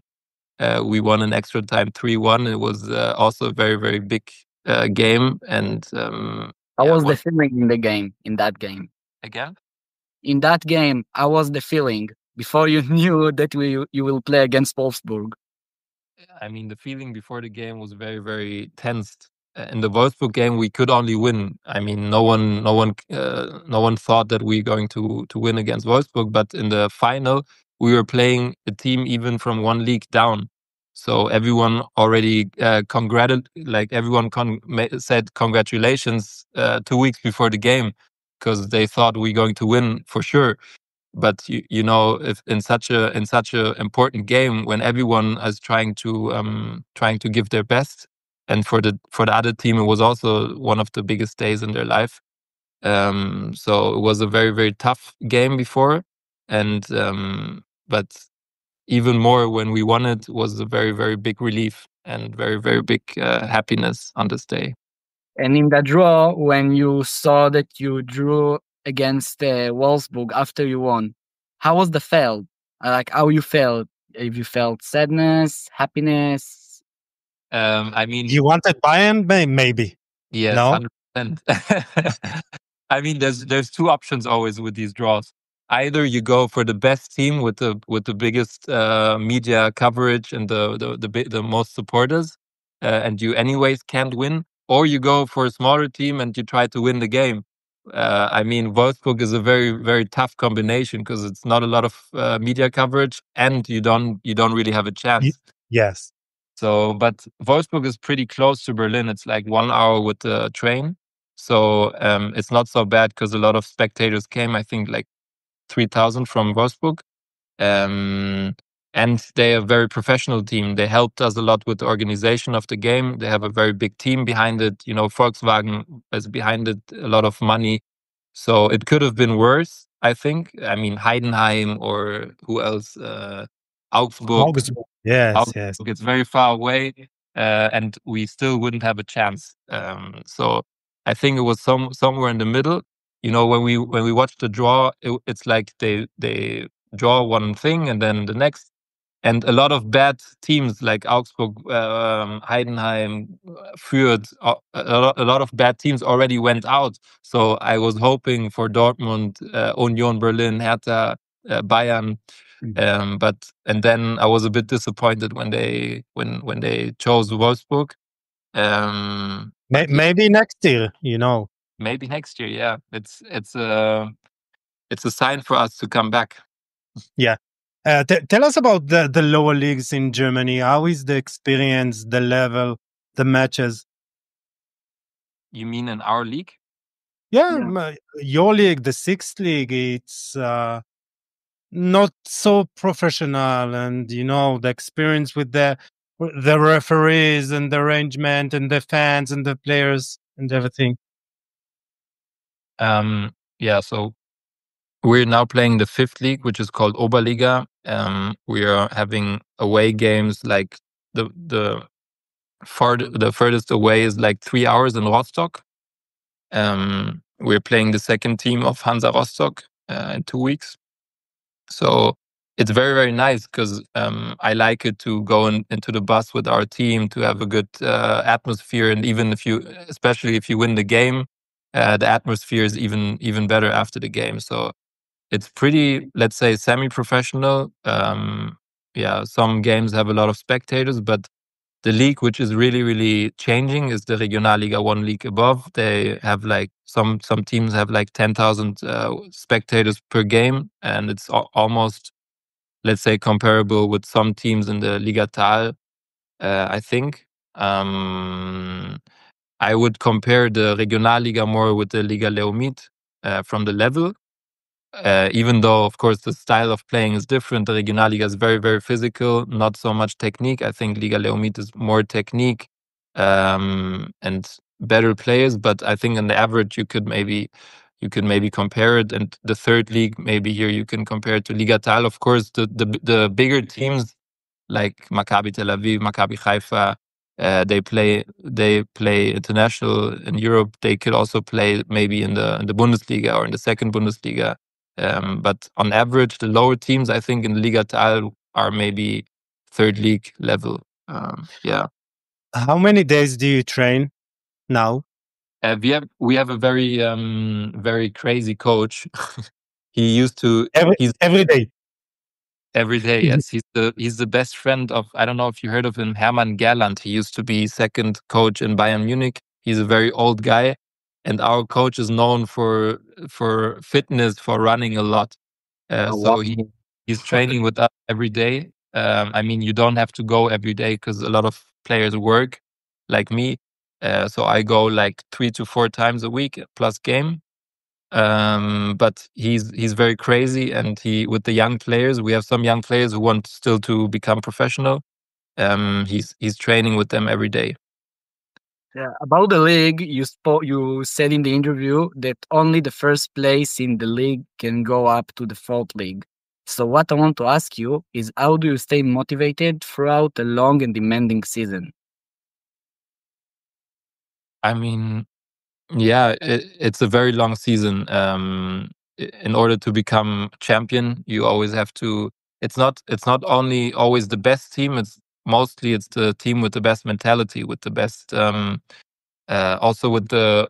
we won in extra time 3-1. It was also a very, very big game. And How was the feeling in that game? Again? In that game, how was the feeling before you knew that you will play against Wolfsburg? I mean, the feeling before the game was very, very tensed. In the Wolfsburg game, we could only win. I mean, no one thought that we were going to win against Wolfsburg. But in the final, we were playing a team even from one league down. So everyone already said congratulations 2 weeks before the game because they thought we were going to win for sure. But you know, if in such a important game when everyone is trying to give their best, and for the other team it was also one of the biggest days in their life. So it was a very, very tough game before, and but even more when we won it was a very, very big relief and very, very big happiness on this day. And in that draw, when you saw that you drew against Wolfsburg after you won, how was the felt? Like how you felt? If you felt sadness, happiness? I mean, You wanted Bayern, maybe. Yes, No? 100%. I mean, there's two options always with these draws. Either you go for the best team with the biggest media coverage and the most supporters, and you anyways can't win, or you go for a smaller team and you try to win the game. I mean, Wolfsburg is a very, very tough combination because it's not a lot of media coverage, and you don't really have a chance. Yes. So, but Wolfsburg is pretty close to Berlin. It's like 1 hour with the train. So it's not so bad because a lot of spectators came, I think like 3,000 from Wolfsburg. And they're a very professional team. They helped us a lot with the organization of the game. They have a very big team behind it. You know, Volkswagen is behind it, a lot of money. So it could have been worse, I think. I mean, Heidenheim or who else? Augsburg. Yes. It's very far away, and we still wouldn't have a chance. So I think it was somewhere in the middle. You know, when we watch the draw, it's like they draw one thing and then the next, and a lot of bad teams like Augsburg, Heidenheim, Fürth, a lot of bad teams already went out. So I was hoping for Dortmund, Union Berlin, Hertha, Bayern. And then I was a bit disappointed when they chose Wolfsburg. Maybe next year, you know. Maybe next year, yeah. It's a sign for us to come back. Yeah. Tell us about the lower leagues in Germany. How is the experience, the level, the matches? You mean in our league? Yeah. Your league, the sixth league, it's not so professional, and you know the experience with the referees and the arrangement and the fans and the players and everything. Yeah. So we're now playing the 5th league, which is called Oberliga. We are having away games like the furthest away is like 3 hours in Rostock. We're playing the second team of Hansa Rostock in 2 weeks. So it's very, very nice because I like it to go into the bus with our team to have a good atmosphere. And even especially if you win the game, the atmosphere is even better after the game. So it's pretty, let's say, semi-professional. Some games have a lot of spectators, but the league, which is really, really changing, is the Regionalliga 1 league above. They have like some teams have like 10,000 spectators per game, and it's almost, let's say, comparable with some teams in the Liga Tal. I think I would compare the Regionalliga more with the Liga Leumit from the level. Even though, of course, the style of playing is different. The Regionalliga is very, very physical, not so much technique. I think Liga Leumit is more technique and better players. But I think on the average, you could maybe compare it. And the 3rd league, maybe here you can compare it to Liga Tal. Of course, the bigger teams like Maccabi Tel Aviv, Maccabi Haifa, they play international in Europe. They could also play maybe in the Bundesliga or in the 2nd Bundesliga. But on average, the lower teams, I think, in Liga Tal are maybe 3rd league level. How many days do you train now? We have a very very crazy coach. He used to every day. Every day, yes. He's the best friend of, I don't know if you heard of him, Hermann Gerland. He used to be 2nd coach in Bayern Munich. He's a very old guy. And our coach is known for fitness, for running a lot. So he's training with us every day. I mean, you don't have to go every day because a lot of players work like me. So I go like 3 to 4 times a week plus game. But he's very crazy, and with the young players, we have some young players who want still to become professional. He's training with them every day. Yeah, about the league, you said in the interview that only the first place in the league can go up to the 4th league. So what I want to ask you is, how do you stay motivated throughout a long and demanding season? I mean, yeah, it's a very long season. In order to become champion, you always have to. It's not only always the best team. It's the team with the best mentality, with the best. Also with the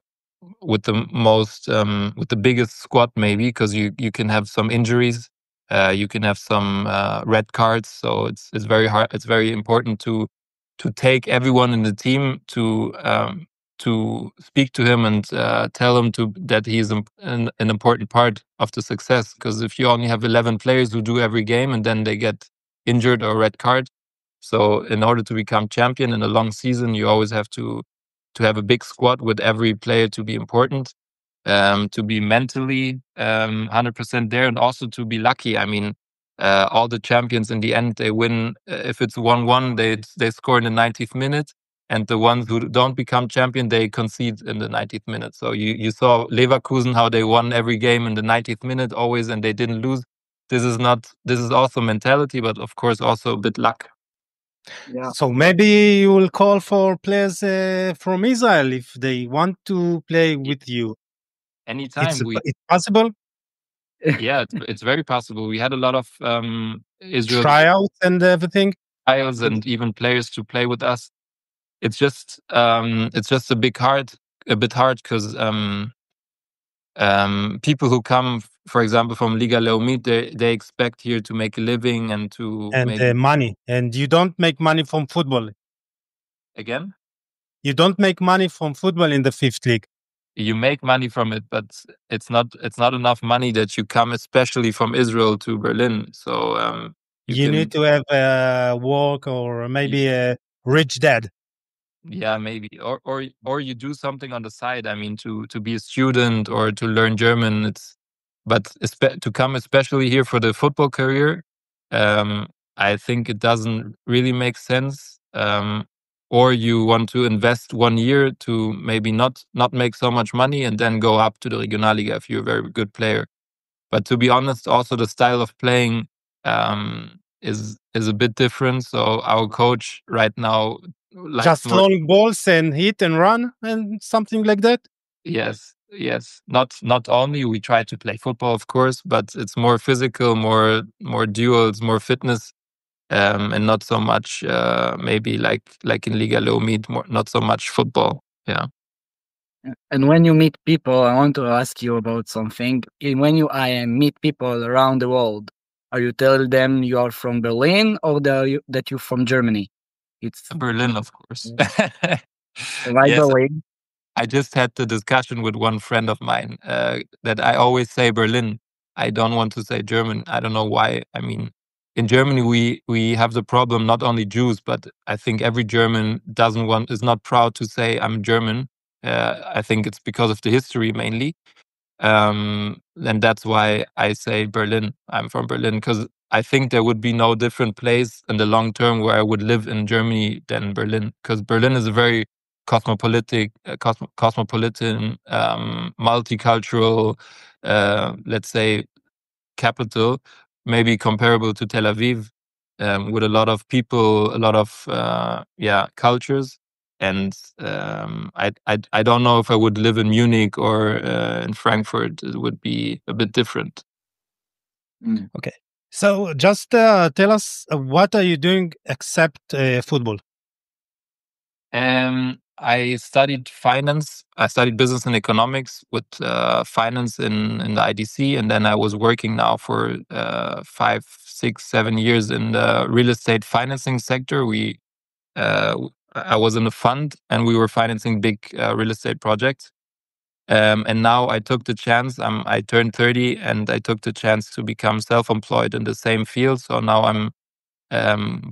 most with the biggest squad, maybe, because you can have some injuries. You can have some red cards. So it's very hard. It's very important to take everyone in the team to speak to him and tell him that he's an important part of the success. Because if you only have 11 players who do every game and then they get injured or red card, so in order to become champion in a long season, you always have to have a big squad with every player to be important, to be mentally 100% there, and also to be lucky. I mean, all the champions in the end, they win. If it's 1-1, they score in the 90th minute. And the ones who don't become champion, they concede in the 90th minute. So you saw Leverkusen, how they won every game in the 90th minute always, and they didn't lose. This is also mentality, but of course also a bit luck. Yeah. So maybe you will call for players from Israel if they want to play with you. Anytime. It's possible? Yeah, it's very possible. We had a lot of Israel tryouts and everything. Trials and even players to play with us. It's just a bit hard because people who come, for example, from Liga Leumit, they expect here to make a living and money. And you don't make money from football. Again? You don't make money from football in the 5th league. You make money from it, but it's not enough money that you come, especially from Israel, to Berlin. So you need to have work or maybe a rich dad. Yeah, maybe, or you do something on the side. I mean, to be a student or to learn German. But to come especially here for the football career, I think it doesn't really make sense. Or you want to invest 1 year to maybe not make so much money and then go up to the Regionalliga if you're a very good player. But to be honest, also the style of playing is a bit different. So our coach right now likes Just more. long balls and hit and run and something like that? Yes. Not only we try to play football, of course, but it's more physical, more duels, more fitness, and not so much maybe like in Liga Low Meet, not so much football. Yeah. And when you meet people, I want to ask you about something. When you meet people around the world, are you telling them you are from Berlin or that you're from Germany? It's Berlin, of course. right Yes, away. I just had the discussion with one friend of mine that I always say Berlin. I don't want to say German. I don't know why. I mean, in Germany we have the problem, not only Jews, but I think every German is not proud to say I'm German. I think it's because of the history mainly. And that's why I say Berlin. I'm from Berlin because I think there would be no different place in the long term where I would live in Germany than Berlin, because Berlin is a very cosmopolitan, multicultural, let's say, capital, maybe comparable to Tel Aviv, with a lot of people, a lot of cultures. And I don't know if I would live in Munich or in Frankfurt. It would be a bit different. Okay. So just tell us, what are you doing except football? I studied finance. I studied business and economics with finance in the IDC, and then I was working now for 5, 6, 7 years in the real estate financing sector. I was in a fund, and we were financing big real estate projects. And now I took the chance. I turned 30, and I took the chance to become self-employed in the same field. So now I'm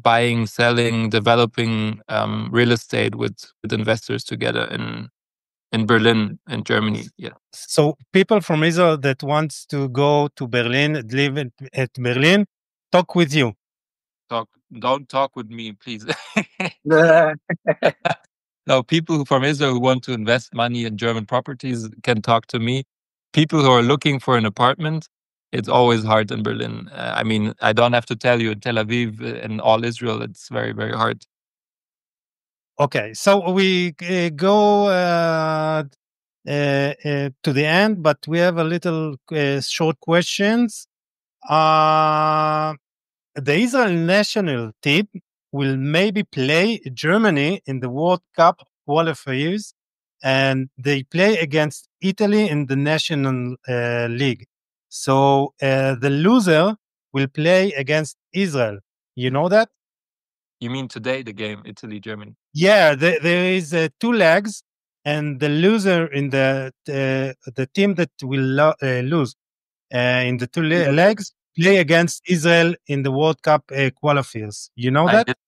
buying, selling, developing real estate with investors together in Berlin, in Germany. Yeah. So people from Israel that wants to go to Berlin, live at Berlin, talk with you. Don't talk with me, please. No, people from Israel who want to invest money in German properties can talk to me. People who are looking for an apartment, it's always hard in Berlin. I mean, I don't have to tell you, in Tel Aviv and all Israel, it's very, very hard. Okay, so we go to the end, but we have a little short questions. The Israel national team will maybe play Germany in the World Cup qualifiers, and they play against Italy in the National League. So the loser will play against Israel. You know that? You mean today, the game, Italy-Germany? Yeah, there is 2 legs, and the loser in the team that will lose in the 2 legs play against Israel in the World Cup qualifiers. You know that? I didn't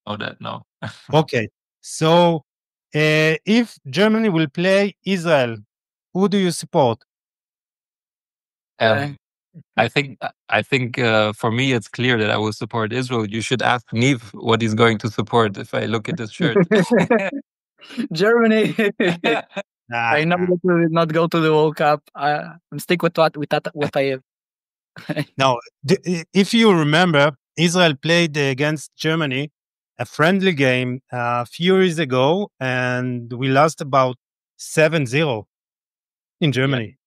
know that, no. Okay. So if Germany will play Israel, who do you support? I think for me it's clear that I will support Israel. You should ask Niv what he's going to support if I look at his shirt. Germany. I know that we will not go to the World Cup. I'm stick with what I have. No, if you remember, Israel played against Germany a friendly game a few years ago, and we lost about 7-0 in Germany.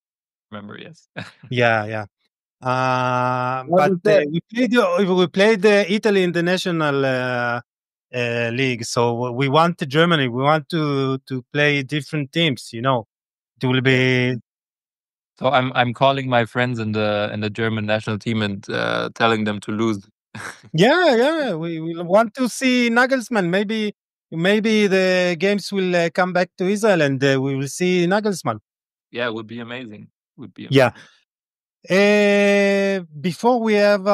Remember, yes. Yeah. But we played Italy in the national league, so we want Germany. We want to play different teams. You know, it will be. So I'm calling my friends in the German national team and telling them to lose. Yeah. We want to see Nagelsmann. Maybe the games will come back to Israel, and we will see Nagelsmann. Yeah, it would be amazing. Yeah. Before we have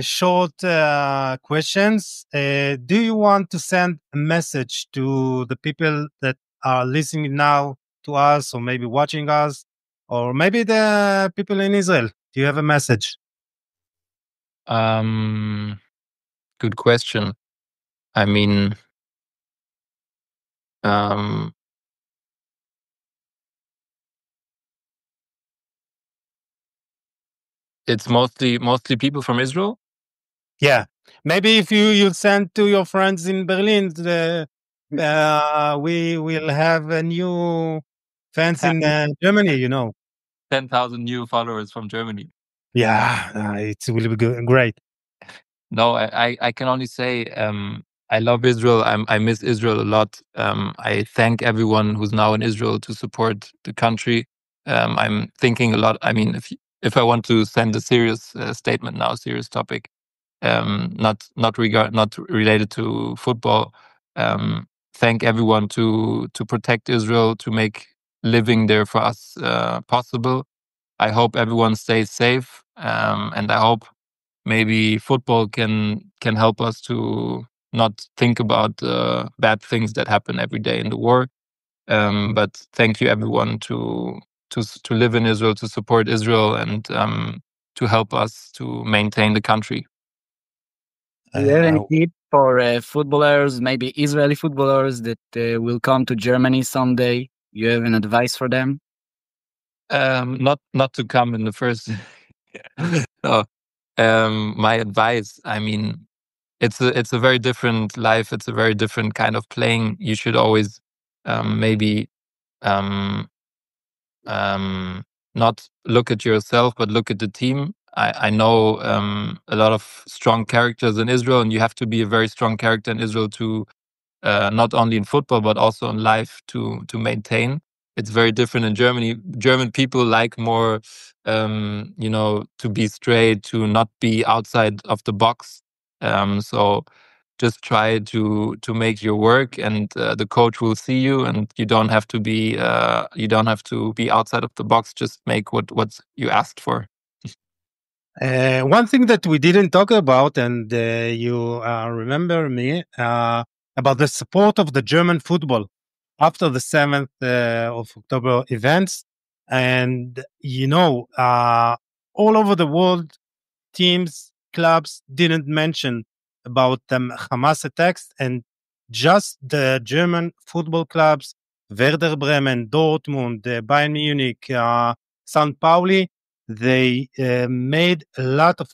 short questions, do you want to send a message to the people that are listening now to us, or maybe watching us, or maybe the people in Israel? Do you have a message? Good question. I mean, It's mostly people from Israel. Yeah, maybe if you send to your friends in Berlin, we will have a new fans in Germany. 10,000 new followers from Germany. Yeah, it will be good, great. No, I can only say I love Israel. I miss Israel a lot. I thank everyone who's now in Israel to support the country. I'm thinking a lot. I mean, if I want to send a serious statement now, serious topic, not related to football. Thank everyone to protect Israel, to make living there for us possible. I hope everyone stays safe, and I hope maybe football can help us to not think about bad things that happen every day in the war. But thank you everyone to live in Israel, to support Israel, and to help us to maintain the country. Do you have any tip for footballers, maybe Israeli footballers that will come to Germany someday? You have an advice for them? Not to come in the first. No. My advice, I mean, it's a very different life. It's a very different kind of playing. You should always maybe not look at yourself, but look at the team. I know a lot of strong characters in Israel, and you have to be a very strong character in Israel to not only in football but also in life to maintain. It's very different in Germany. German people like more, to be straight, to not be outside of the box. So just try to make your work, and the coach will see you, and you don't have to be outside of the box. Just make what you asked for. One thing that we didn't talk about, and you remember me, about the support of the German football after the 7th of October events. And, all over the world, teams, clubs didn't mention about the Hamas attacks, and just the German football clubs, Werder Bremen, Dortmund, Bayern Munich, St. Pauli, they made a lot of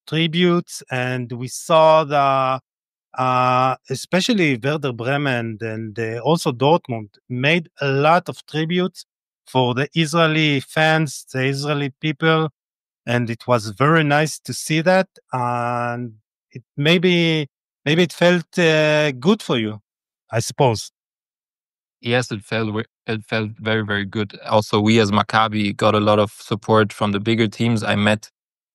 tributes, and we saw especially Werder Bremen and also Dortmund made a lot of tributes for the Israeli fans, the Israeli people, and it was very nice to see that. And maybe it felt good for you, I suppose. Yes, it felt very, very good. Also, we as Maccabi got a lot of support from the bigger teams. I met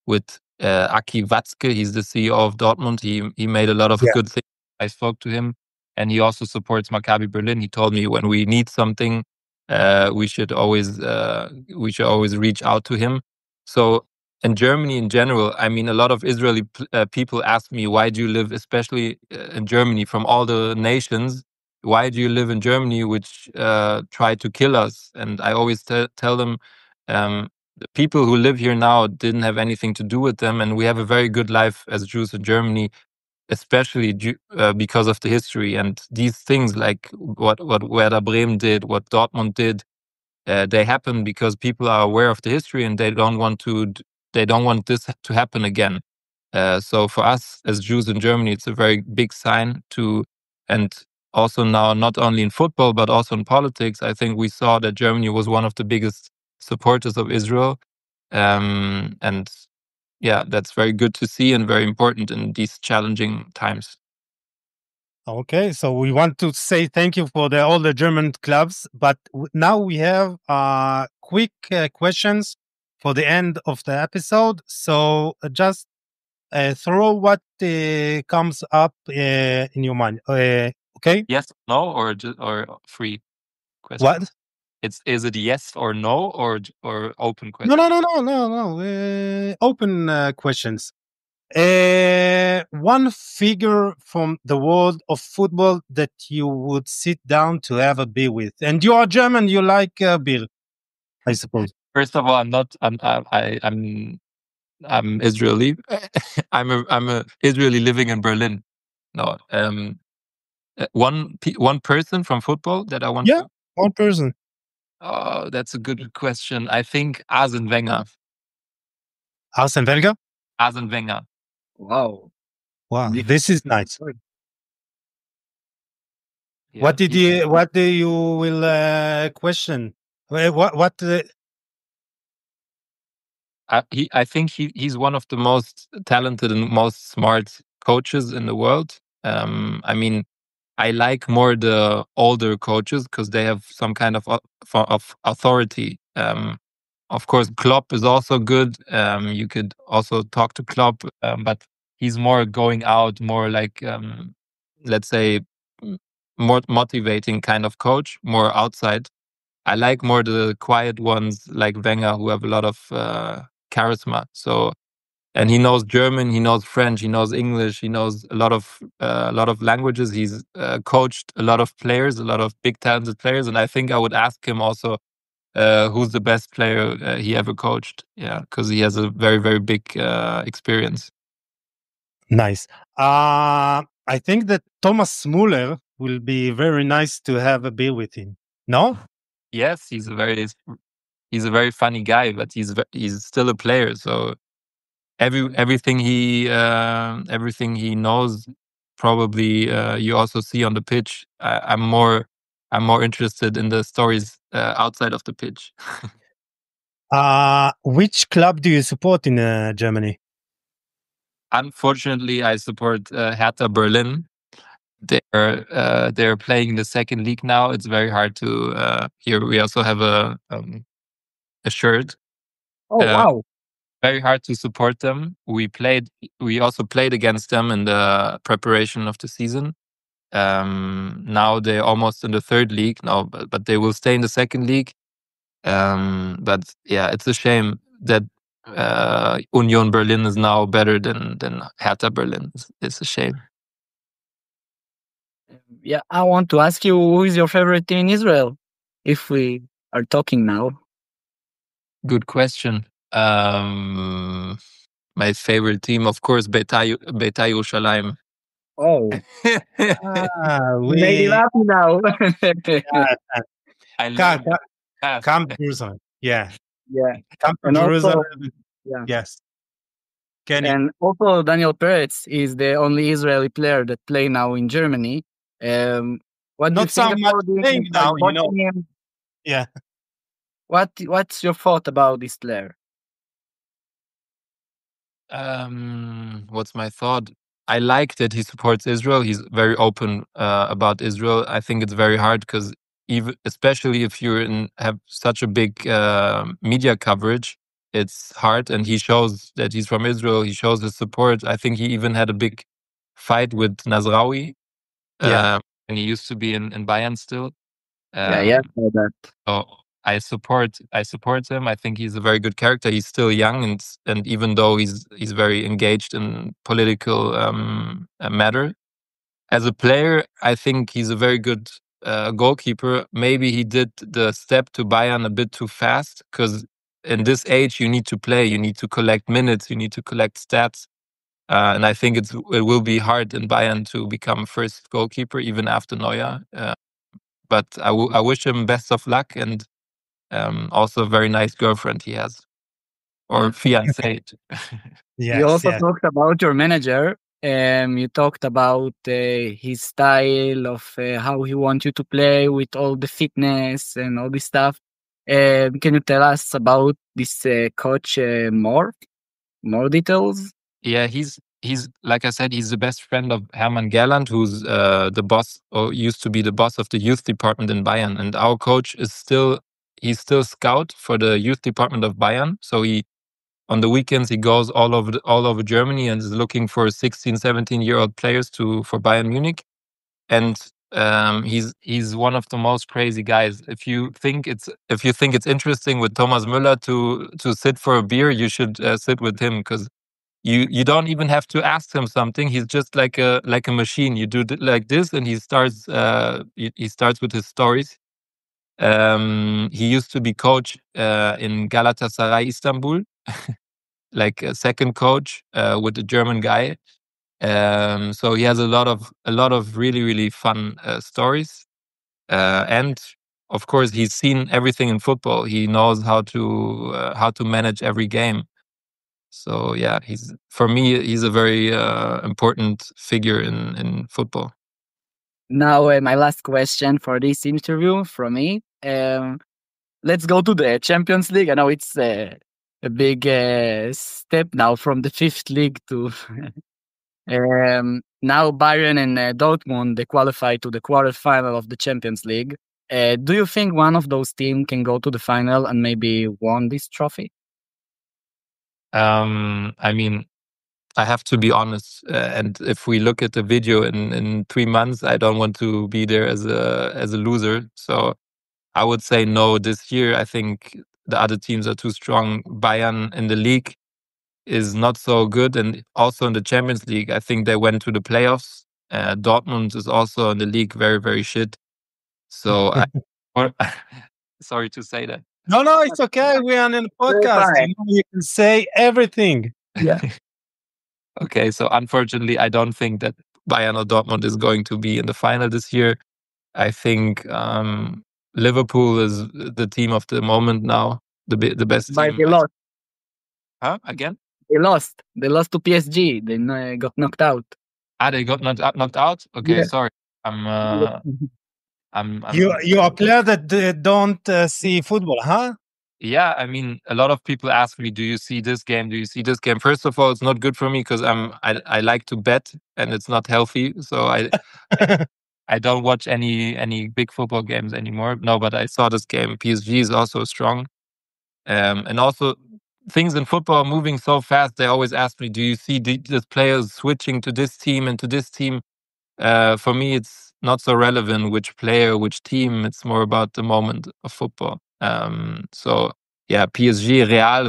with Aki Watzke. He's the CEO of Dortmund. He made a lot of good things. I spoke to him, and he also supports Maccabi Berlin. He told me when we need something, we should always reach out to him. So in Germany in general, I mean, a lot of Israeli people ask me, why do you live, especially in Germany, from all the nations? Why do you live in Germany, which try to kill us? And I always tell them, the people who live here now didn't have anything to do with them, and we have a very good life as Jews in Germany, especially because of the history. And these things, like what Werder Bremen did, what Dortmund did, they happen because people are aware of the history, and they don't want this to happen again. So for us as Jews in Germany, it's a very big sign and also now, not only in football, but also in politics, I think we saw that Germany was one of the biggest supporters of Israel. And yeah, that's very good to see and very important in these challenging times. Okay, so we want to say thank you for all the German clubs, but now we have quick questions for the end of the episode. So just throw what comes up in your mind. Okay. Yes, no, or free question. What? Is it yes or no or open question? No. Open questions. One figure from the world of football that you would sit down to have a beer with, and you are German. You like beer, I suppose. First of all, I'm not. I'm Israeli. I'm a Israeli living in Berlin. No, one person from football that I want. Yeah, one person. Oh, that's a good question. I think Arsene Wenger. Arsene Wenger? Arsene Wenger. Wow. This is nice. Yeah, What do you will question? What I think he's one of the most talented and most smart coaches in the world. I mean, I like more the older coaches because they have some kind of authority. Of course, Klopp is also good. You could also talk to Klopp, but he's more going out, more like, let's say, more motivating kind of coach, more outside. I like more the quiet ones like Wenger, who have a lot of charisma. So, and he knows German, he knows French, he knows English, he knows a lot of languages. He's coached a lot of players, a lot of big talented players, and I think I would ask him also who's the best player he ever coached. Yeah, because he has a very, very big experience. Nice. I think that Thomas Muller will be very nice to have a beer with him. No? Yes, he's a very funny guy, but he's still a player. So everything he knows, probably you also see on the pitch. I'm more interested in the stories outside of the pitch. Which club do you support in Germany? Unfortunately, I support Hertha Berlin. They're playing in the second league now. It's very hard to. Here we also have a shirt. Oh wow! Very hard to support them. We also played against them in the preparation of the season. Now they're almost in the third league now, but they will stay in the second league. But yeah, it's a shame that Union Berlin is now better than Hertha Berlin. It's a shame. Yeah, I want to ask you, who is your favorite team in Israel? If we are talking now. Good question. My favorite team, of course, Beitar Yerushalayim. Oh, made it happy now. I love come to Jerusalem. Yeah. Come to And Jerusalem. Also, yes. And also, Daniel Peretz is the only Israeli player that play now in Germany. What Not do you so think much about playing now, you know. him? Yeah. What's your thought about this player? What's my thought? I like that he supports Israel. He's very open about Israel. I think it's very hard because especially if you have such a big media coverage, it's hard. And he shows that he's from Israel. He shows his support. I think he even had a big fight with Nazraoui. And he used to be in Bayern still. That. So I support him. I think he's a very good character. He's still young, and even though he's very engaged in political matter, as a player, I think he's a very good goalkeeper. Maybe he did the step to Bayern a bit too fast, because in this age you need to play, you need to collect minutes, you need to collect stats, and I think it will be hard in Bayern to become first goalkeeper even after Neuer. But I wish him best of luck, and also a very nice girlfriend he has, or fiancée. You also talked about your manager. You talked about his style of how he wants you to play with all the fitness and all this stuff. Can you tell us about this coach more details? Yeah, he's like I said, he's the best friend of Hermann Gerland, who's the boss, or used to be the boss of the youth department in Bayern. And our coach is he's still scout for the youth department of Bayern. So on the weekends he goes all over Germany and is looking for 16, 17-year-old players for Bayern Munich. And he's one of the most crazy guys. If you think it's interesting with Thomas Müller to sit for a beer, you should sit with him, because you don't even have to ask him something. He's just like a machine. You do like this, and he starts with his stories. He used to be coach in Galatasaray Istanbul, like a second coach with a German guy. So he has a lot of really, really fun stories, and of course he's seen everything in football. He knows how to manage every game. So yeah, for me he's a very important figure in football. Now, my last question for this interview from me. Let's go to the Champions League. I know it's a big step now from the fifth league to now Bayern and Dortmund, they qualify to the quarterfinal of the Champions League. Do you think one of those teams can go to the final and maybe won this trophy? I mean, I have to be honest, and if we look at the video in 3 months, I don't want to be there as a loser. So I would say no. This year, I think the other teams are too strong. Bayern in the league is not so good, and also in the Champions League, I think they went to the playoffs. Dortmund is also in the league very, very shit. So, sorry to say that. No, it's okay. We are in a podcast. You can say everything. Yeah. Okay, so unfortunately, I don't think that Bayern or Dortmund is going to be in the final this year. I think Liverpool is the team of the moment now, the best team. But they lost. Huh? Again? They lost. They lost to PSG. They got knocked out. They got knocked out? Okay, Yeah. sorry. You are a player that don't see football, huh? Yeah, I mean, a lot of people ask me, do you see this game? Do you see this game? First of all, it's not good for me because I like to bet and it's not healthy. So I don't watch any big football games anymore. No, but I saw this game. PSG is also strong. And also things in football are moving so fast. They always ask me, do you see these players switching to this team and to this team? For me, it's not so relevant which player, which team. It's more about the moment of football. So yeah, PSG, Real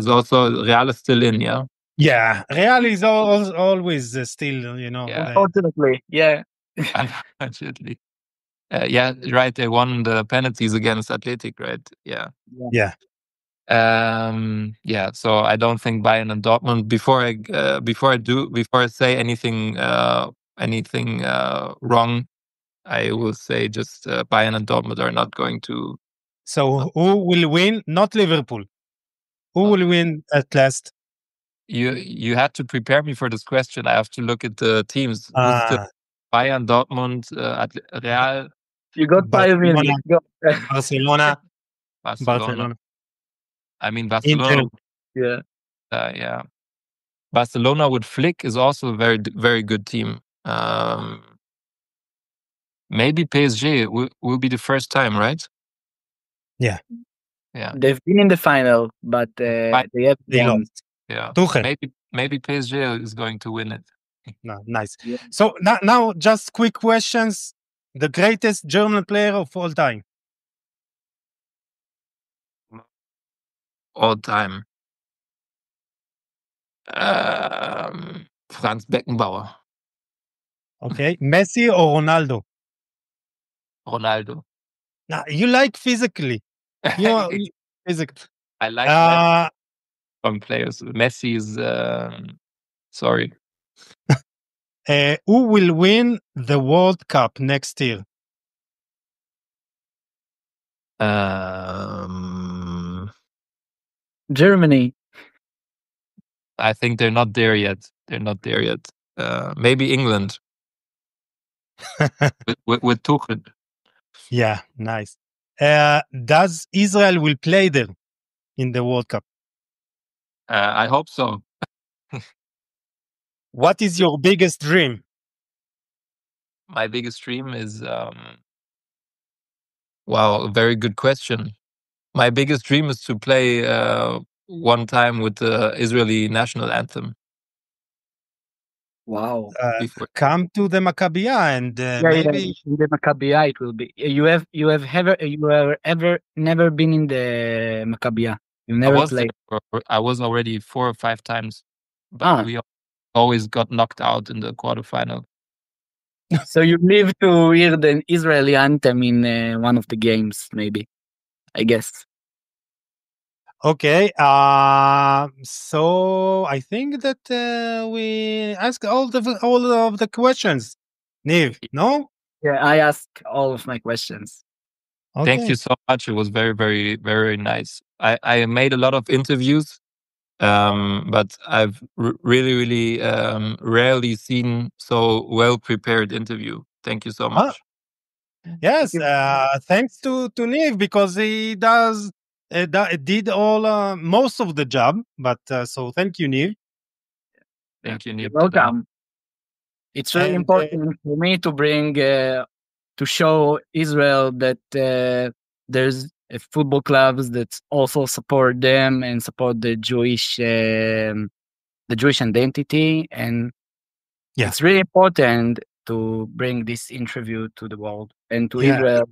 is still in, yeah. Yeah, Real is always still, Yeah. Unfortunately, yeah. Unfortunately. Yeah, right. They won the penalties against Athletic, right? Yeah. Yeah. Yeah. So I don't think Bayern and Dortmund. Before I say anything wrong, I will say just Bayern and Dortmund are not going to. So who will win? Not Liverpool. Who will win at last? You had to prepare me for this question. I have to look at the teams. Bayern, Dortmund, Real. You got 5 minutes. Barcelona. I mean, Barcelona. Yeah. Yeah. Barcelona with Flick is also a very, very good team. Maybe PSG will be the first time, right? Yeah. Yeah. They've been in the final, but they lost. Yeah. Tuchel. Maybe PSG is going to win it. No, nice. Yeah. So now just quick questions. The greatest German player of all time. All time. Franz Beckenbauer. Okay. Messi or Ronaldo? Ronaldo. Now, you like physically. Physical. I like from players. Messi is sorry. Who will win the World Cup next year? Germany. I think they're not there yet. Maybe England. with Tuchel. Yeah, nice. Does Israel will play there in the World Cup? I hope so. What is your biggest dream? My biggest dream is wow, very good question. My biggest dream is to play one time with the Israeli national anthem. Wow. Come to the Maccabi and maybe the Maccabi it will be. You have ever never been in the Maccabi? You never played. I was already 4 or 5 times, but we always got knocked out in the quarterfinal. So you live to hear the Israeli anthem in one of the games, maybe, I guess. Okay. So I think that we asked all of the questions. Niv, no? Yeah, I asked all of my questions. Okay. Thank you so much. It was very, very, very nice. I made a lot of interviews But I've really rarely seen so well prepared interview. Thank you so much. Yes, thanks to Niv, because he did all most of the job. But so thank you, Niv. Thank you, Niv. You're welcome. It's really important for me to bring to show Israel that there's football clubs that also support them and support the Jewish identity, and it's really important to bring this interview to the world and to Israel.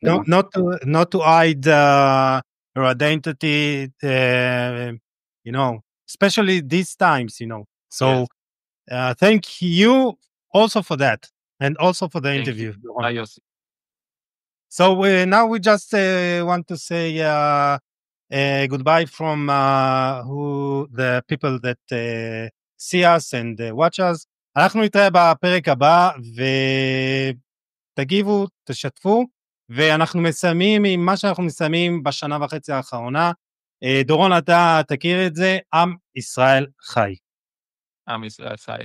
Not to hide your identity, especially these times, So thank you also for that, and also for the interview. So now we just want to say goodbye from the people that see us and watch us. אנחנו נתראה בפרק הבא, ותגיבו, תשתפו, ואנחנו מסיימים עם מה שאנחנו מסיימים בשנה וחצי האחרונה. דורון, אתה תכיר את זה, עם ישראל חי. עם ישראל חי.